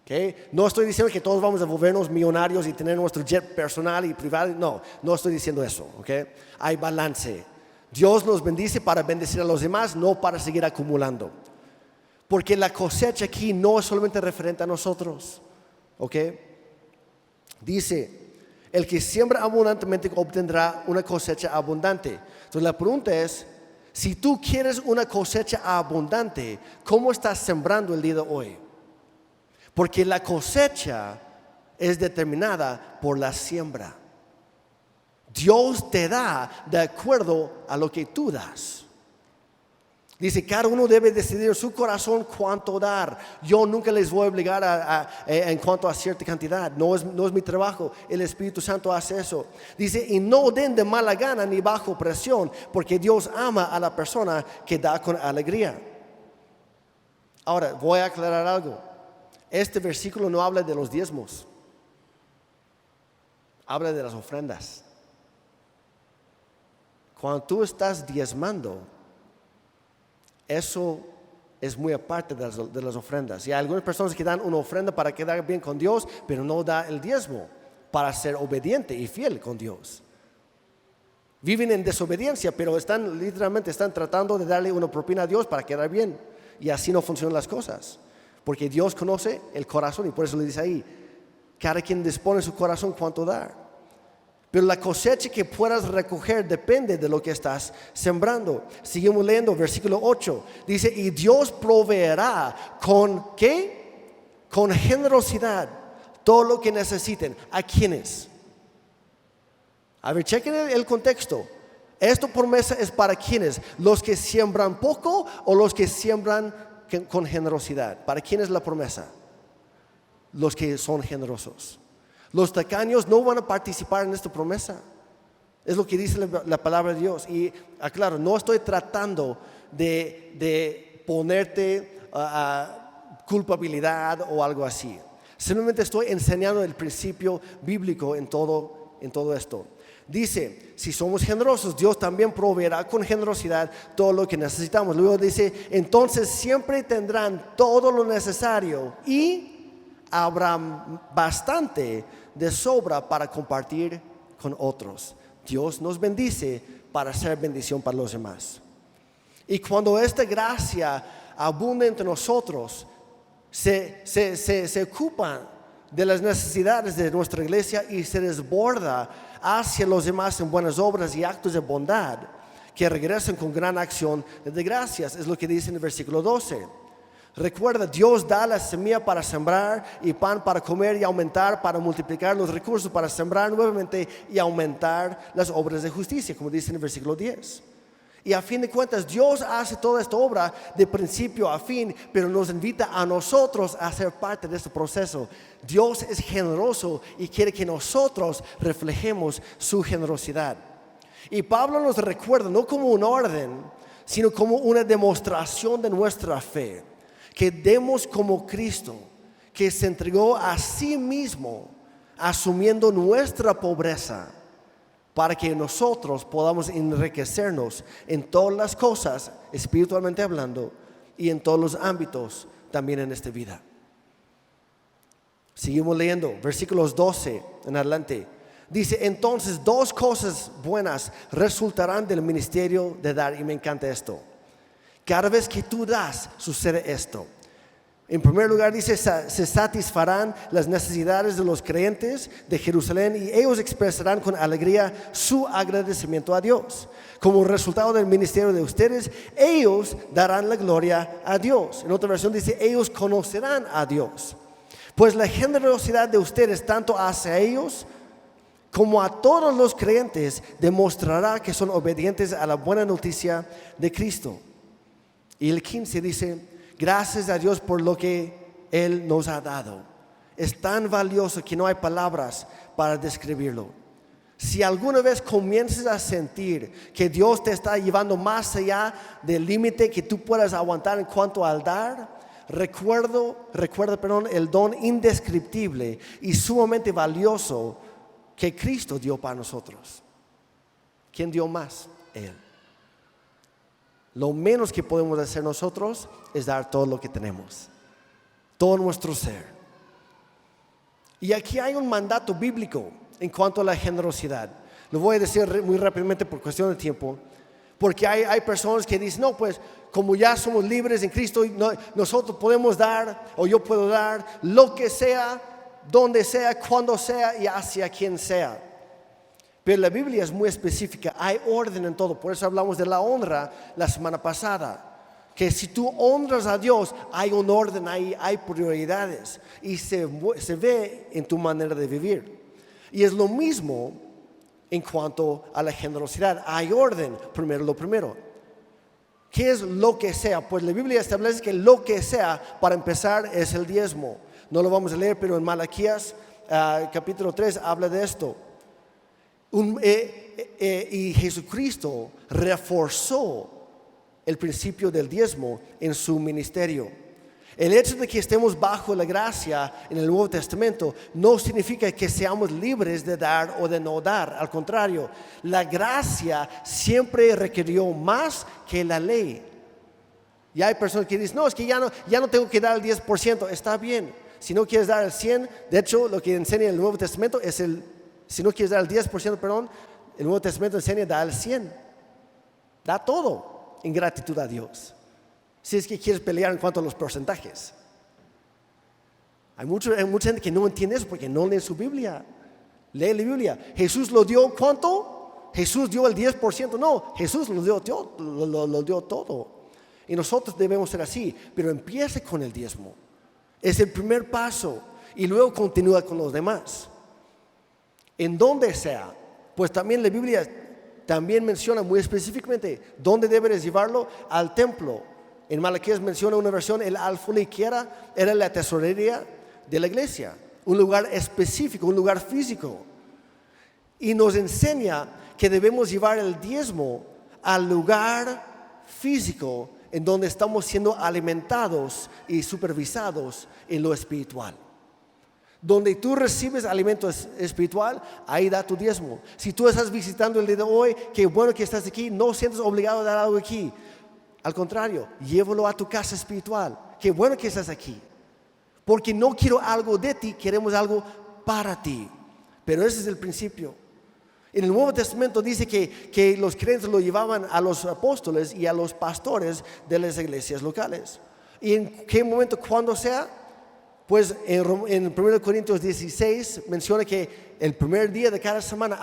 Okay. No estoy diciendo que todos vamos a volvernos millonarios y tener nuestro jet personal y privado. No estoy diciendo eso. Okay. Hay balance. Dios nos bendice para bendecir a los demás, no para seguir acumulando. Porque la cosecha aquí no es solamente referente a nosotros. Okay. Dice, el que siembra abundantemente obtendrá una cosecha abundante. Entonces la pregunta es, si tú quieres una cosecha abundante, ¿cómo estás sembrando el día de hoy? Porque la cosecha es determinada por la siembra. Dios te da de acuerdo a lo que tú das. Dice, cada uno debe decidir en su corazón cuánto dar. Yo nunca les voy a obligar en cuanto a cierta cantidad. No es mi trabajo. El Espíritu Santo hace eso. Dice, y no den de mala gana ni bajo presión, porque Dios ama a la persona que da con alegría. Ahora, voy a aclarar algo. Este versículo no habla de los diezmos. Habla de las ofrendas. Cuando tú estás diezmando, eso es muy aparte de las ofrendas. Y hay algunas personas que dan una ofrenda para quedar bien con Dios, pero no da el diezmo para ser obediente y fiel con Dios. Viven en desobediencia, pero literalmente están tratando de darle una propina a Dios para quedar bien. Y así no funcionan las cosas. Porque Dios conoce el corazón y por eso le dice ahí, cada quien dispone su corazón cuánto dar. Pero la cosecha que puedas recoger depende de lo que estás sembrando. Seguimos leyendo, versículo 8. Dice, y Dios proveerá con, ¿qué? Con generosidad todo lo que necesiten. ¿A quiénes? A ver, chequen el contexto. Esta promesa es para quiénes, los que siembran poco o los que siembran con generosidad. ¿Para quién es la promesa? Los que son generosos. Los tacaños no van a participar en esta promesa. Es lo que dice la palabra de Dios. Y aclaro, no estoy tratando de ponerte culpabilidad o algo así. Simplemente estoy enseñando el principio bíblico en todo esto. Dice, si somos generosos, Dios también proveerá con generosidad todo lo que necesitamos. Luego dice, entonces siempre tendrán todo lo necesario y habrá bastante de sobra para compartir con otros. Dios nos bendice para ser bendición para los demás. Y cuando esta gracia abunda entre nosotros, se ocupan de las necesidades de nuestra iglesia y se desborda hacia los demás en buenas obras y actos de bondad que regresan con gran acción de gracias. Es lo que dice en el versículo 12. Recuerda, Dios da la semilla para sembrar y pan para comer y aumentar, para multiplicar los recursos para sembrar nuevamente y aumentar las obras de justicia, como dice en el versículo 10. Y a fin de cuentas, Dios hace toda esta obra de principio a fin, pero nos invita a nosotros a ser parte de este proceso. Dios es generoso y quiere que nosotros reflejemos su generosidad. Y Pablo nos recuerda, no como un orden, sino como una demostración de nuestra fe, que demos como Cristo, que se entregó a sí mismo, asumiendo nuestra pobreza, para que nosotros podamos enriquecernos en todas las cosas, espiritualmente hablando, y en todos los ámbitos también en esta vida. Seguimos leyendo, versículos 12 en adelante. Dice, entonces 2 cosas buenas resultarán del ministerio de dar. Y me encanta esto. Cada vez que tú das, sucede esto. En primer lugar dice, se satisfarán las necesidades de los creyentes de Jerusalén y ellos expresarán con alegría su agradecimiento a Dios. Como resultado del ministerio de ustedes, ellos darán la gloria a Dios. En otra versión dice, ellos conocerán a Dios. Pues la generosidad de ustedes, tanto hacia ellos como a todos los creyentes, demostrará que son obedientes a la buena noticia de Cristo. Y el 15 dice, gracias a Dios por lo que Él nos ha dado. Es tan valioso que no hay palabras para describirlo. Si alguna vez comienzas a sentir que Dios te está llevando más allá del límite que tú puedas aguantar en cuanto al dar, recuerda el don indescriptible y sumamente valioso que Cristo dio para nosotros. ¿Quién dio más? Él. Lo menos que podemos hacer nosotros es dar todo lo que tenemos, todo nuestro ser. Y aquí hay un mandato bíblico en cuanto a la generosidad. Lo voy a decir muy rápidamente por cuestión de tiempo, porque hay personas que dicen, no, pues como ya somos libres en Cristo, nosotros podemos dar, o yo puedo dar lo que sea, donde sea, cuando sea y hacia quien sea. Pero la Biblia es muy específica, hay orden en todo. Por eso hablamos de la honra la semana pasada. Que si tú honras a Dios, hay un orden, hay prioridades. Y se ve en tu manera de vivir. Y es lo mismo en cuanto a la generosidad. Hay orden, primero lo primero. ¿Qué es lo que sea? Pues la Biblia establece que lo que sea, para empezar, es el diezmo. No lo vamos a leer, pero en Malaquías capítulo 3 habla de esto. Y Jesucristo reforzó el principio del diezmo en su ministerio. El hecho de que estemos bajo la gracia en el Nuevo Testamento no significa que seamos libres de dar o de no dar. Al contrario, la gracia siempre requirió más que la ley. Y hay personas que dicen, no, es que ya no tengo que dar el 10%. Está bien, si no quieres dar el 100%, de hecho lo que enseña el Nuevo Testamento es si no quieres dar el 10%, el Nuevo Testamento enseña dar el 100%. Da todo en gratitud a Dios. Si es que quieres pelear en cuanto a los porcentajes. Hay mucha gente que no entiende eso porque no lee su Biblia. Lee la Biblia. ¿Jesús lo dio cuánto? ¿Jesús dio el 10%? No, Jesús lo dio todo. Y nosotros debemos ser así. Pero empiece con el diezmo. Es el primer paso. Y luego continúa con los demás. En donde sea, pues también la Biblia también menciona muy específicamente dónde debes llevarlo, al templo. En Malaquías menciona una versión, el alfolí, que era la tesorería de la iglesia, un lugar específico, un lugar físico. Y nos enseña que debemos llevar el diezmo al lugar físico en donde estamos siendo alimentados y supervisados en lo espiritual. Donde tú recibes alimento espiritual, ahí da tu diezmo. Si tú estás visitando el día de hoy, qué bueno que estás aquí, no sientes obligado a dar algo aquí. Al contrario, llévalo a tu casa espiritual. Qué bueno que estás aquí. Porque no quiero algo de ti, queremos algo para ti. Pero ese es el principio. En el Nuevo Testamento dice que los creyentes lo llevaban a los apóstoles y a los pastores de las iglesias locales. ¿Y en qué momento, cuando sea? Pues en 1 Corintios 16 menciona que el primer día de cada semana,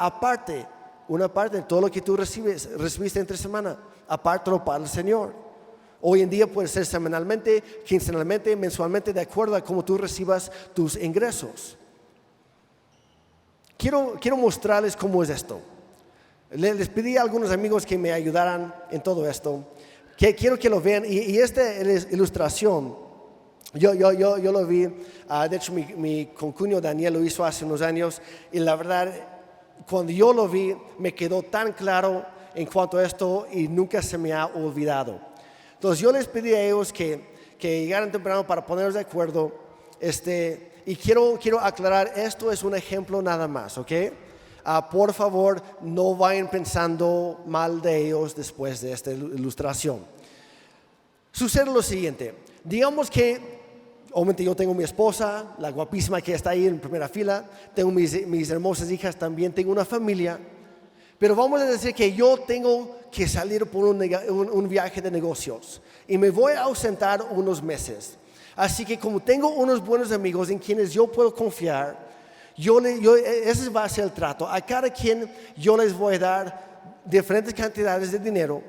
una parte de todo lo que tú recibiste entre semana, apártalo para el Señor. Hoy en día puede ser semanalmente, quincenalmente, mensualmente, de acuerdo a cómo tú recibas tus ingresos. Quiero mostrarles cómo es esto. Les pedí a algunos amigos que me ayudaran en todo esto. Quiero que lo vean. Y esta ilustración, yo lo vi. De hecho, mi concuño Daniel lo hizo hace unos años. Y la verdad, cuando yo lo vi, me quedó tan claro en cuanto a esto y nunca se me ha olvidado. Entonces, yo les pedí a ellos que llegaran temprano para ponernos de acuerdo. Y quiero aclarar, esto es un ejemplo nada más, ¿ok? Por favor, no vayan pensando mal de ellos después de esta ilustración. Sucede lo siguiente, digamos que, obviamente yo tengo mi esposa, la guapísima que está ahí en primera fila, tengo mis hermosas hijas también, tengo una familia, pero vamos a decir que yo tengo que salir por un viaje de negocios y me voy a ausentar unos meses. Así que como tengo unos buenos amigos en quienes yo puedo confiar, ese va a ser el trato. A cada quien yo les voy a dar diferentes cantidades de dinero,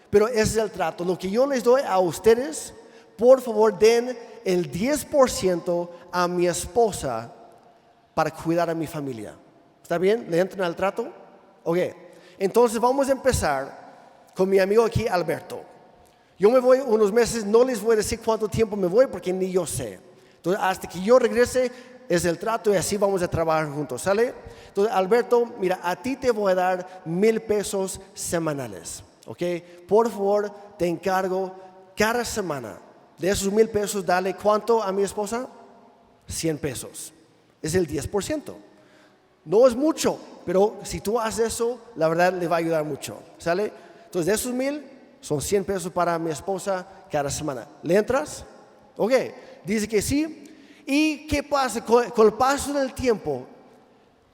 pero ese es el trato. Lo que yo les doy a ustedes, por favor den el 10% a mi esposa para cuidar a mi familia. ¿Está bien? ¿Le entran al trato? Ok. Entonces vamos a empezar con mi amigo aquí, Alberto. Yo me voy unos meses, no les voy a decir cuánto tiempo me voy porque ni yo sé. Entonces, hasta que yo regrese es el trato y así vamos a trabajar juntos, ¿sale? Entonces, Alberto, mira, a ti te voy a dar 1,000 pesos semanales, ¿ok? Por favor, te encargo cada semana. De esos 1,000 pesos, dale, ¿cuánto a mi esposa? 100 pesos. Es el 10%. No es mucho, pero si tú haces eso, la verdad le va a ayudar mucho, ¿sale? Entonces, de esos 1,000... son 100 pesos para mi esposa cada semana. ¿Le entras? Ok, dice que sí. ¿Y qué pasa? Con el paso del tiempo,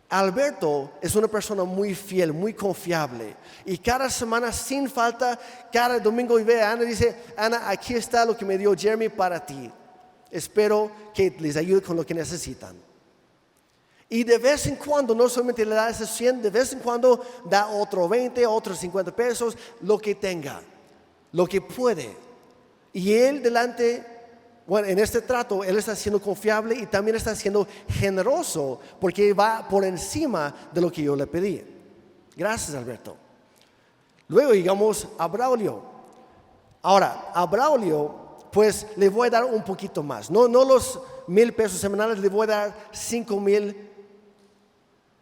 Alberto es una persona muy fiel, muy confiable. Y cada semana, sin falta, cada domingo ve a Ana y dice, Ana, aquí está lo que me dio Jeremy para ti. Espero que les ayude con lo que necesitan. Y de vez en cuando, no solamente le da esos 100, de vez en cuando da otro 20, otros 50 pesos, lo que tenga. Lo que puede. Y él en este trato, él está siendo confiable y también está siendo generoso porque va por encima de lo que yo le pedí. Gracias, Alberto. Luego llegamos a Braulio. Ahora, a Braulio, pues le voy a dar un poquito más. No los 1,000 pesos semanales, le voy a dar 5,000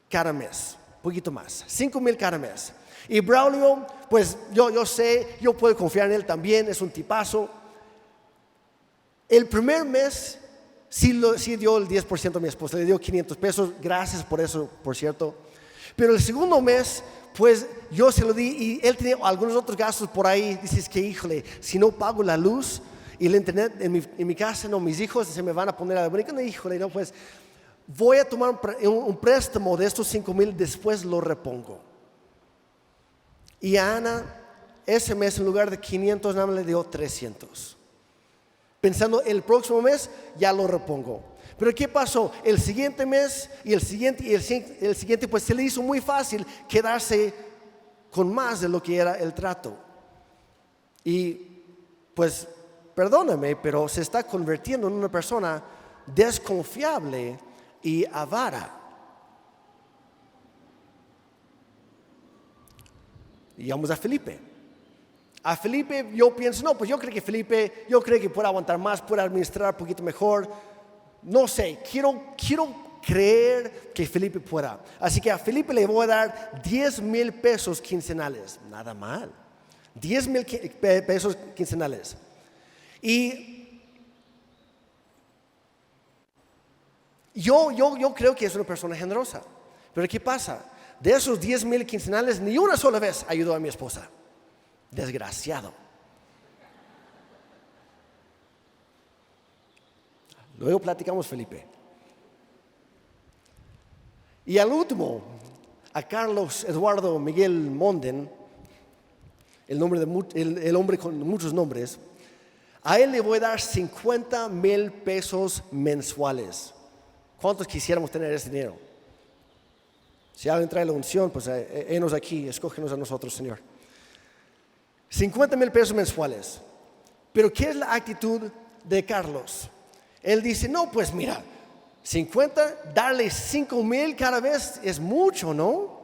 cada mes. Un poquito más. 5,000 cada mes. Y Braulio, pues yo sé, yo puedo confiar en él también, es un tipazo. El primer mes sí dio el 10% a mi esposa, le dio 500 pesos, gracias por eso, por cierto. Pero el segundo mes, pues yo se lo di y él tenía algunos otros gastos por ahí. Dices que, híjole, si no pago la luz y el internet en mi casa, no, mis hijos se me van a poner a la brinca, no, híjole, no, pues voy a tomar un préstamo de estos 5,000, después lo repongo. Y a Ana, ese mes en lugar de 500, nada más le dio 300. Pensando el próximo mes ya lo repongo. Pero ¿qué pasó? El siguiente mes y el siguiente, pues se le hizo muy fácil quedarse con más de lo que era el trato. Y pues, perdóname, pero se está convirtiendo en una persona desconfiable y avara. Y vamos a Felipe. A Felipe yo pienso, no, pues yo creo que puede aguantar más, puede administrar un poquito mejor. No sé, quiero creer que Felipe pueda. Así que a Felipe le voy a dar 10,000 pesos quincenales. Nada mal. 10,000 pesos quincenales. Y yo creo que es una persona generosa. Pero ¿qué pasa? De esos 10,000 quincenales, ni una sola vez ayudó a mi esposa. Desgraciado. Luego platicamos, Felipe. Y al último, a Carlos Eduardo Miguel Monden, el hombre con muchos nombres, a él le voy a dar 50,000 pesos mensuales. ¿Cuántos quisiéramos tener ese dinero? Si alguien trae la unción, pues enos aquí, escógenos a nosotros, Señor. 50,000 pesos mensuales. Pero ¿qué es la actitud de Carlos? Él dice, no, pues mira, 50, darle 5,000 cada vez es mucho, ¿no?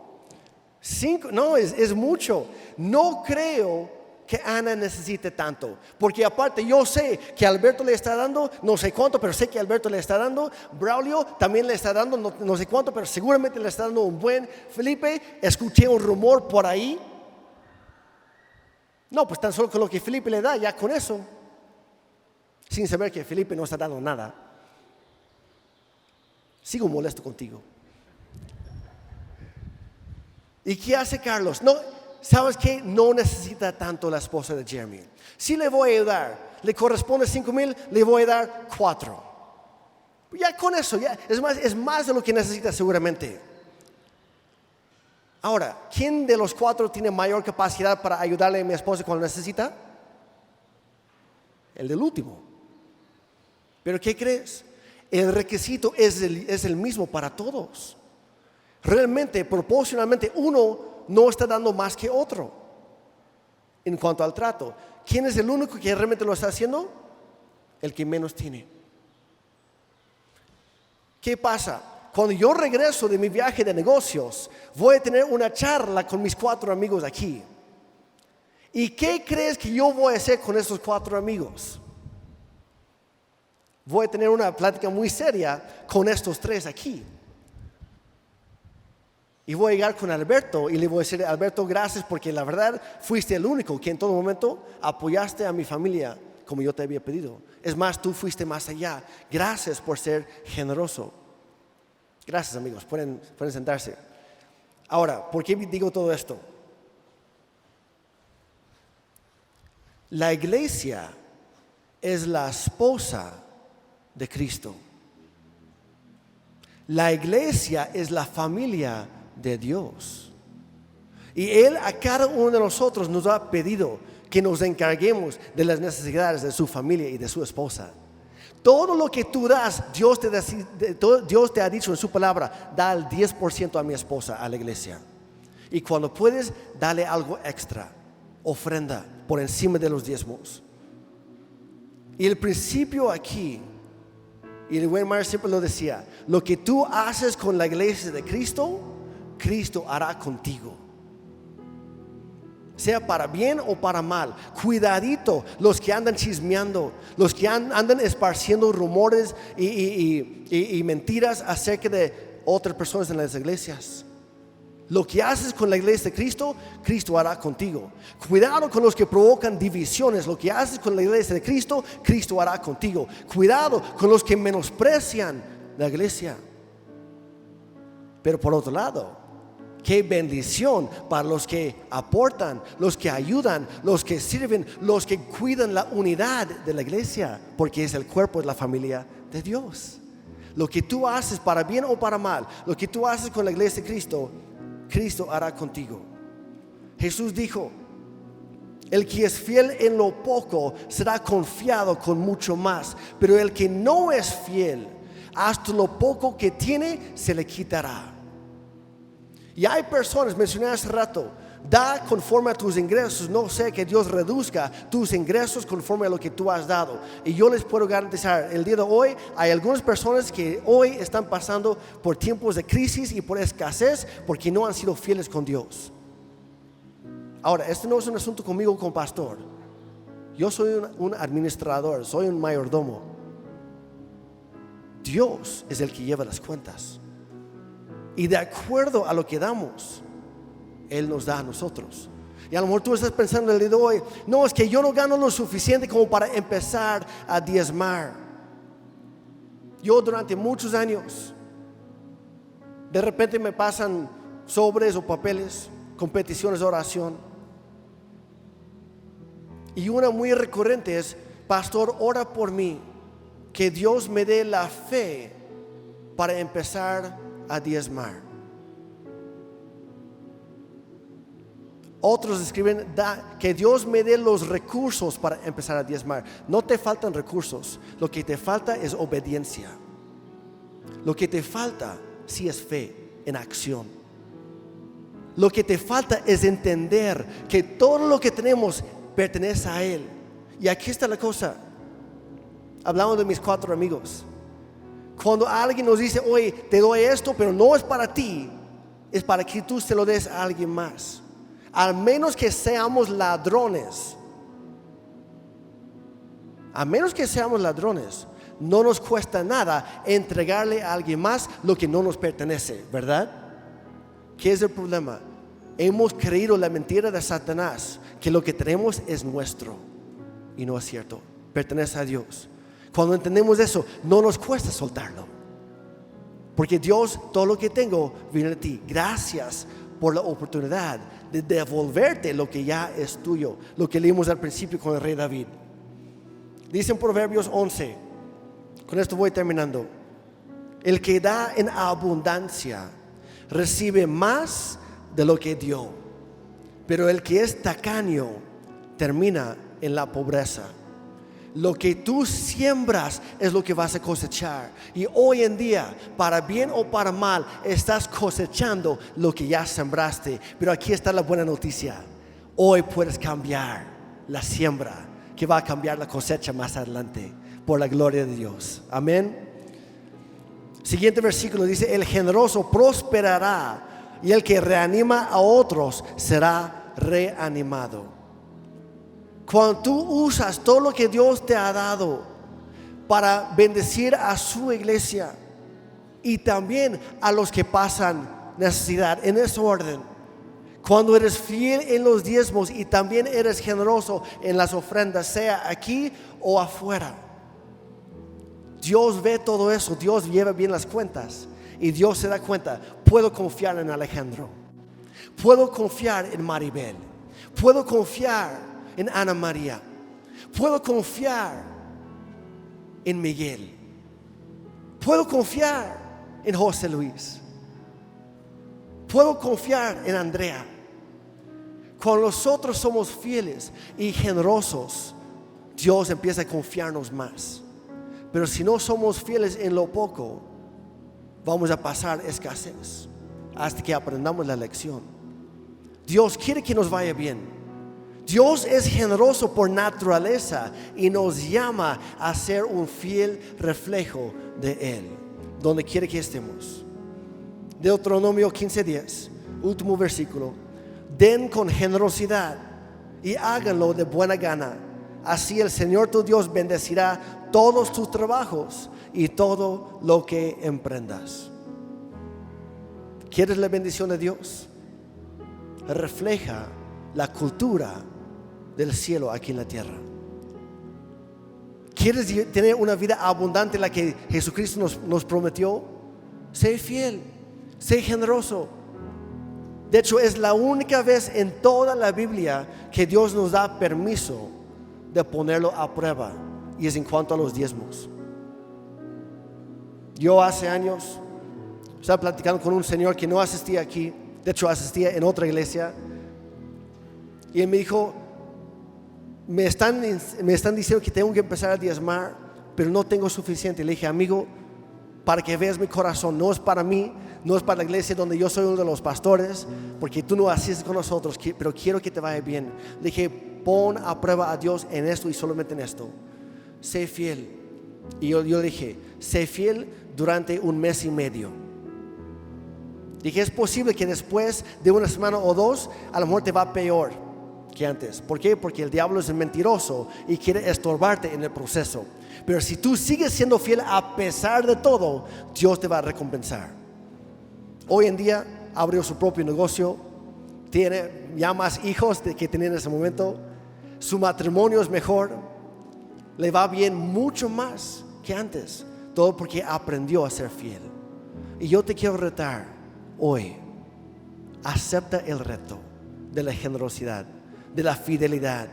No, es mucho. No creo que Ana necesite tanto, porque aparte yo sé que Alberto le está dando, no sé cuánto, pero sé que Alberto le está dando, Braulio también le está dando, no sé cuánto, pero seguramente le está dando un buen. Felipe, escuché un rumor por ahí. No, pues tan solo con lo que Felipe le da, ya con eso, sin saber que Felipe no está dando nada. Sigo molesto contigo. ¿Y qué hace Carlos? No, ¿sabes qué? No necesita tanto la esposa de Jeremy. Si le voy a ayudar, le corresponde 5,000, le voy a dar 4. Ya con eso, ya es más de lo que necesita seguramente. Ahora, ¿quién de los 4 tiene mayor capacidad para ayudarle a mi esposa cuando necesita? El del último. ¿Pero qué crees? El requisito es el mismo para todos. Realmente, proporcionalmente, uno no está dando más que otro en cuanto al trato. ¿Quién es el único que realmente lo está haciendo? El que menos tiene. ¿Qué pasa? Cuando yo regreso de mi viaje de negocios, voy a tener una charla con mis 4 amigos aquí. ¿Y qué crees que yo voy a hacer con esos 4 amigos? Voy a tener una plática muy seria con estos 3 aquí. Y voy a llegar con Alberto y le voy a decir, Alberto, gracias porque la verdad fuiste el único que en todo momento apoyaste a mi familia como yo te había pedido. Es más, tú fuiste más allá. Gracias por ser generoso. Gracias, amigos. Pueden sentarse. Ahora, ¿por qué digo todo esto? La iglesia es la esposa de Cristo. La iglesia es la familia de Dios. Y Él a cada uno de nosotros nos ha pedido que nos encarguemos de las necesidades de su familia y de su esposa. Todo lo que tú das, Dios te ha dicho en su palabra, da el 10% a mi esposa, a la iglesia. Y cuando puedes, dale algo extra, ofrenda por encima de los diezmos. Y el principio aquí, y el buen Mayer siempre lo decía, lo que tú haces con la iglesia de Cristo, Cristo hará contigo. Sea para bien o para mal. Cuidadito los que andan chismeando, los que andan esparciendo rumores y mentiras acerca de otras personas en las iglesias. Lo que haces con la iglesia de Cristo, Cristo hará contigo. Cuidado con los que provocan divisiones. Lo que haces con la iglesia de Cristo, Cristo hará contigo. Cuidado con los que menosprecian la iglesia. Pero por otro lado, qué bendición para los que aportan, los que ayudan, los que sirven, los que cuidan la unidad de la iglesia, porque es el cuerpo de la familia de Dios. Lo que tú haces para bien o para mal, lo que tú haces con la iglesia de Cristo, Cristo hará contigo. Jesús dijo, el que es fiel en lo poco será confiado con mucho más, pero el que no es fiel, hasta lo poco que tiene se le quitará. Y hay personas, mencioné hace rato, da conforme a tus ingresos, no sé que Dios reduzca tus ingresos conforme a lo que tú has dado. Y yo les puedo garantizar, el día de hoy hay algunas personas que hoy están pasando por tiempos de crisis y por escasez porque no han sido fieles con Dios. Ahora, esto no es un asunto conmigo como pastor. Yo soy un administrador, soy un mayordomo. Dios es el que lleva las cuentas. Y de acuerdo a lo que damos, Él nos da a nosotros. Y a lo mejor tú estás pensando el día de hoy, no, es que yo no gano lo suficiente como para empezar a diezmar. Yo durante muchos años, de repente me pasan sobres o papeles con peticiones de oración. Y una muy recurrente es, pastor, ora por mí, que Dios me dé la fe para empezar a diezmar. Otros escriben, que Dios me dé los recursos para empezar a diezmar. No te faltan recursos, lo que te falta es obediencia. Lo que te falta sí es fe en acción. Lo que te falta es entender que todo lo que tenemos pertenece a Él. Y aquí está la cosa. Hablamos de mis 4 amigos. Cuando alguien nos dice, oye, te doy esto, pero no es para ti, es para que tú se lo des a alguien más. Al menos que seamos ladrones. A menos que seamos ladrones, no nos cuesta nada entregarle a alguien más lo que no nos pertenece, ¿verdad? ¿Qué es el problema? Hemos creído la mentira de Satanás, que lo que tenemos es nuestro. Y no es cierto, pertenece a Dios. Cuando entendemos eso, no nos cuesta soltarlo. Porque Dios, todo lo que tengo viene de ti. Gracias por la oportunidad de devolverte lo que ya es tuyo. Lo que leímos al principio con el rey David. Dice en Proverbios 11, con esto voy terminando. El que da en abundancia recibe más de lo que dio, pero el que es tacaño termina en la pobreza. Lo que tú siembras es lo que vas a cosechar. Y hoy en día, para bien o para mal, estás cosechando lo que ya sembraste. Pero aquí está la buena noticia. Hoy puedes cambiar la siembra, que va a cambiar la cosecha más adelante, por la gloria de Dios. Amén. Siguiente versículo dice, el generoso prosperará y el que reanima a otros será reanimado. Cuando tú usas todo lo que Dios te ha dado para bendecir a su iglesia y también a los que pasan necesidad, en ese orden, cuando eres fiel en los diezmos y también eres generoso en las ofrendas, sea aquí o afuera, Dios ve todo eso, Dios lleva bien las cuentas y Dios se da cuenta, puedo confiar en Alejandro, puedo confiar en Maribel, puedo confiar en Ana María, puedo confiar en Miguel, puedo confiar en José Luis, puedo confiar en Andrea. Cuando nosotros somos fieles y generosos, Dios empieza a confiarnos más. Pero si no somos fieles en lo poco, vamos a pasar escasez hasta que aprendamos la lección. Dios quiere que nos vaya bien. Dios es generoso por naturaleza y nos llama a ser un fiel reflejo de Él, donde quiere que estemos. Deuteronomio 15:10, último versículo. Den con generosidad y háganlo de buena gana. Así el Señor tu Dios bendecirá todos tus trabajos y todo lo que emprendas. ¿Quieres la bendición de Dios? Refleja la cultura del cielo aquí en la tierra. ¿Quieres tener una vida abundante, la que Jesucristo nos prometió? Sé fiel, sé generoso. De hecho, es la única vez en toda la Biblia que Dios nos da permiso de ponerlo a prueba, y es en cuanto a los diezmos. Yo hace años estaba platicando con un señor que no asistía aquí, de hecho asistía en otra iglesia, y él me dijo, me están diciendo que tengo que empezar a diezmar, pero no tengo suficiente. Le dije, amigo, para que veas mi corazón, no es para mí, no es para la iglesia donde yo soy uno de los pastores, porque tú no asistes con nosotros, pero quiero que te vaya bien. Le dije, pon a prueba a Dios en esto y solamente en esto. Sé fiel. Y yo le dije, sé fiel durante 1 mes y medio. Dije, es posible que después de 1 semana o 2, a lo mejor te va peor que antes. ¿Por qué? Porque el diablo es mentiroso y quiere estorbarte en el proceso. Pero si tú sigues siendo fiel a pesar de todo, Dios te va a recompensar. Hoy en día abrió su propio negocio, tiene ya más hijos de que tenía en ese momento. Su matrimonio es mejor. Le va bien mucho más que antes. Todo porque aprendió a ser fiel. Y yo te quiero retar hoy. Acepta el reto de la generosidad, de la fidelidad.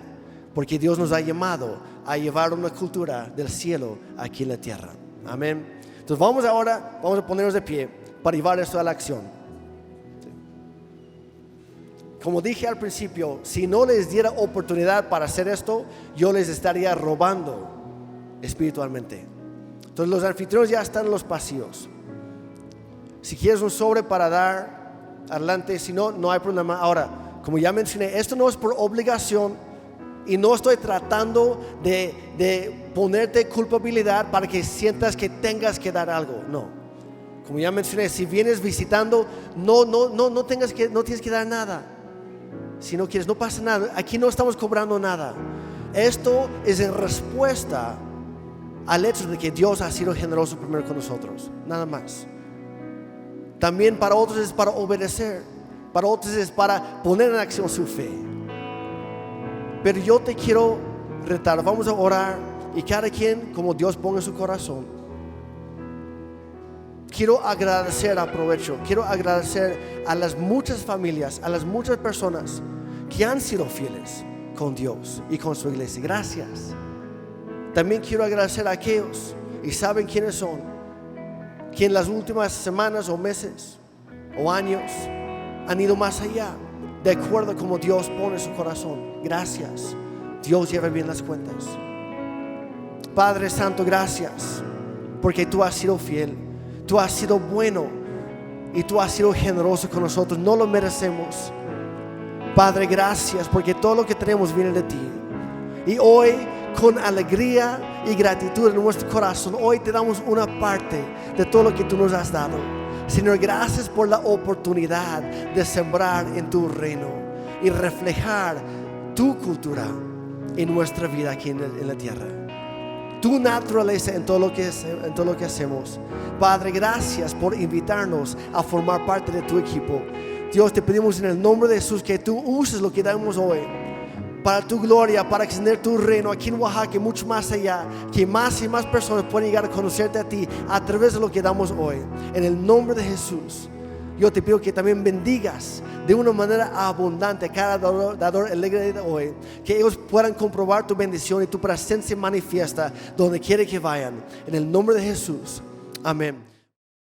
Porque Dios nos ha llamado a llevar una cultura del cielo aquí en la tierra. Amén. Entonces vamos a ponernos de pie para llevar esto a la acción. Como dije al principio, si no les diera oportunidad para hacer esto, yo les estaría robando espiritualmente. Entonces los anfitriones ya están en los pasillos. Si quieres un sobre para dar, adelante. Si no, no hay problema. Ahora, como ya mencioné, esto no es por obligación y no estoy tratando de ponerte culpabilidad para que sientas que tengas que dar algo. No. Como ya mencioné, si vienes visitando, no tienes que dar nada. Si no quieres, no pasa nada. Aquí no estamos cobrando nada. Esto es en respuesta al hecho de que Dios ha sido generoso primero con nosotros. Nada más. También para otros es para obedecer. Para otros es para poner en acción su fe. Pero yo te quiero retar. Vamos a orar. Y cada quien como Dios ponga en su corazón. Quiero agradecer, aprovecho. Quiero agradecer a las muchas familias, a las muchas personas que han sido fieles con Dios y con su iglesia. Gracias. También quiero agradecer a aquellos, y saben quiénes son, que en las últimas semanas o meses o años han ido más allá, de acuerdo a como Dios pone su corazón. Gracias. Dios lleva bien las cuentas. Padre Santo, gracias, porque tú has sido fiel, tú has sido bueno y tú has sido generoso con nosotros. No lo merecemos. Padre, gracias, porque todo lo que tenemos viene de ti. Y hoy, con alegría y gratitud en nuestro corazón, hoy te damos una parte de todo lo que tú nos has dado. Señor, gracias por la oportunidad de sembrar en tu reino y reflejar tu cultura en nuestra vida aquí en la tierra. Tu naturaleza en todo lo que hacemos. Padre, gracias por invitarnos a formar parte de tu equipo. Dios, te pedimos en el nombre de Jesús que tú uses lo que damos hoy para tu gloria, para extender tu reino aquí en Oaxaca y mucho más allá, que más y más personas puedan llegar a conocerte a ti a través de lo que damos hoy. En el nombre de Jesús, yo te pido que también bendigas de una manera abundante a cada dador alegre de hoy, que ellos puedan comprobar tu bendición y tu presencia manifiesta donde quiera que vayan. En el nombre de Jesús, amén.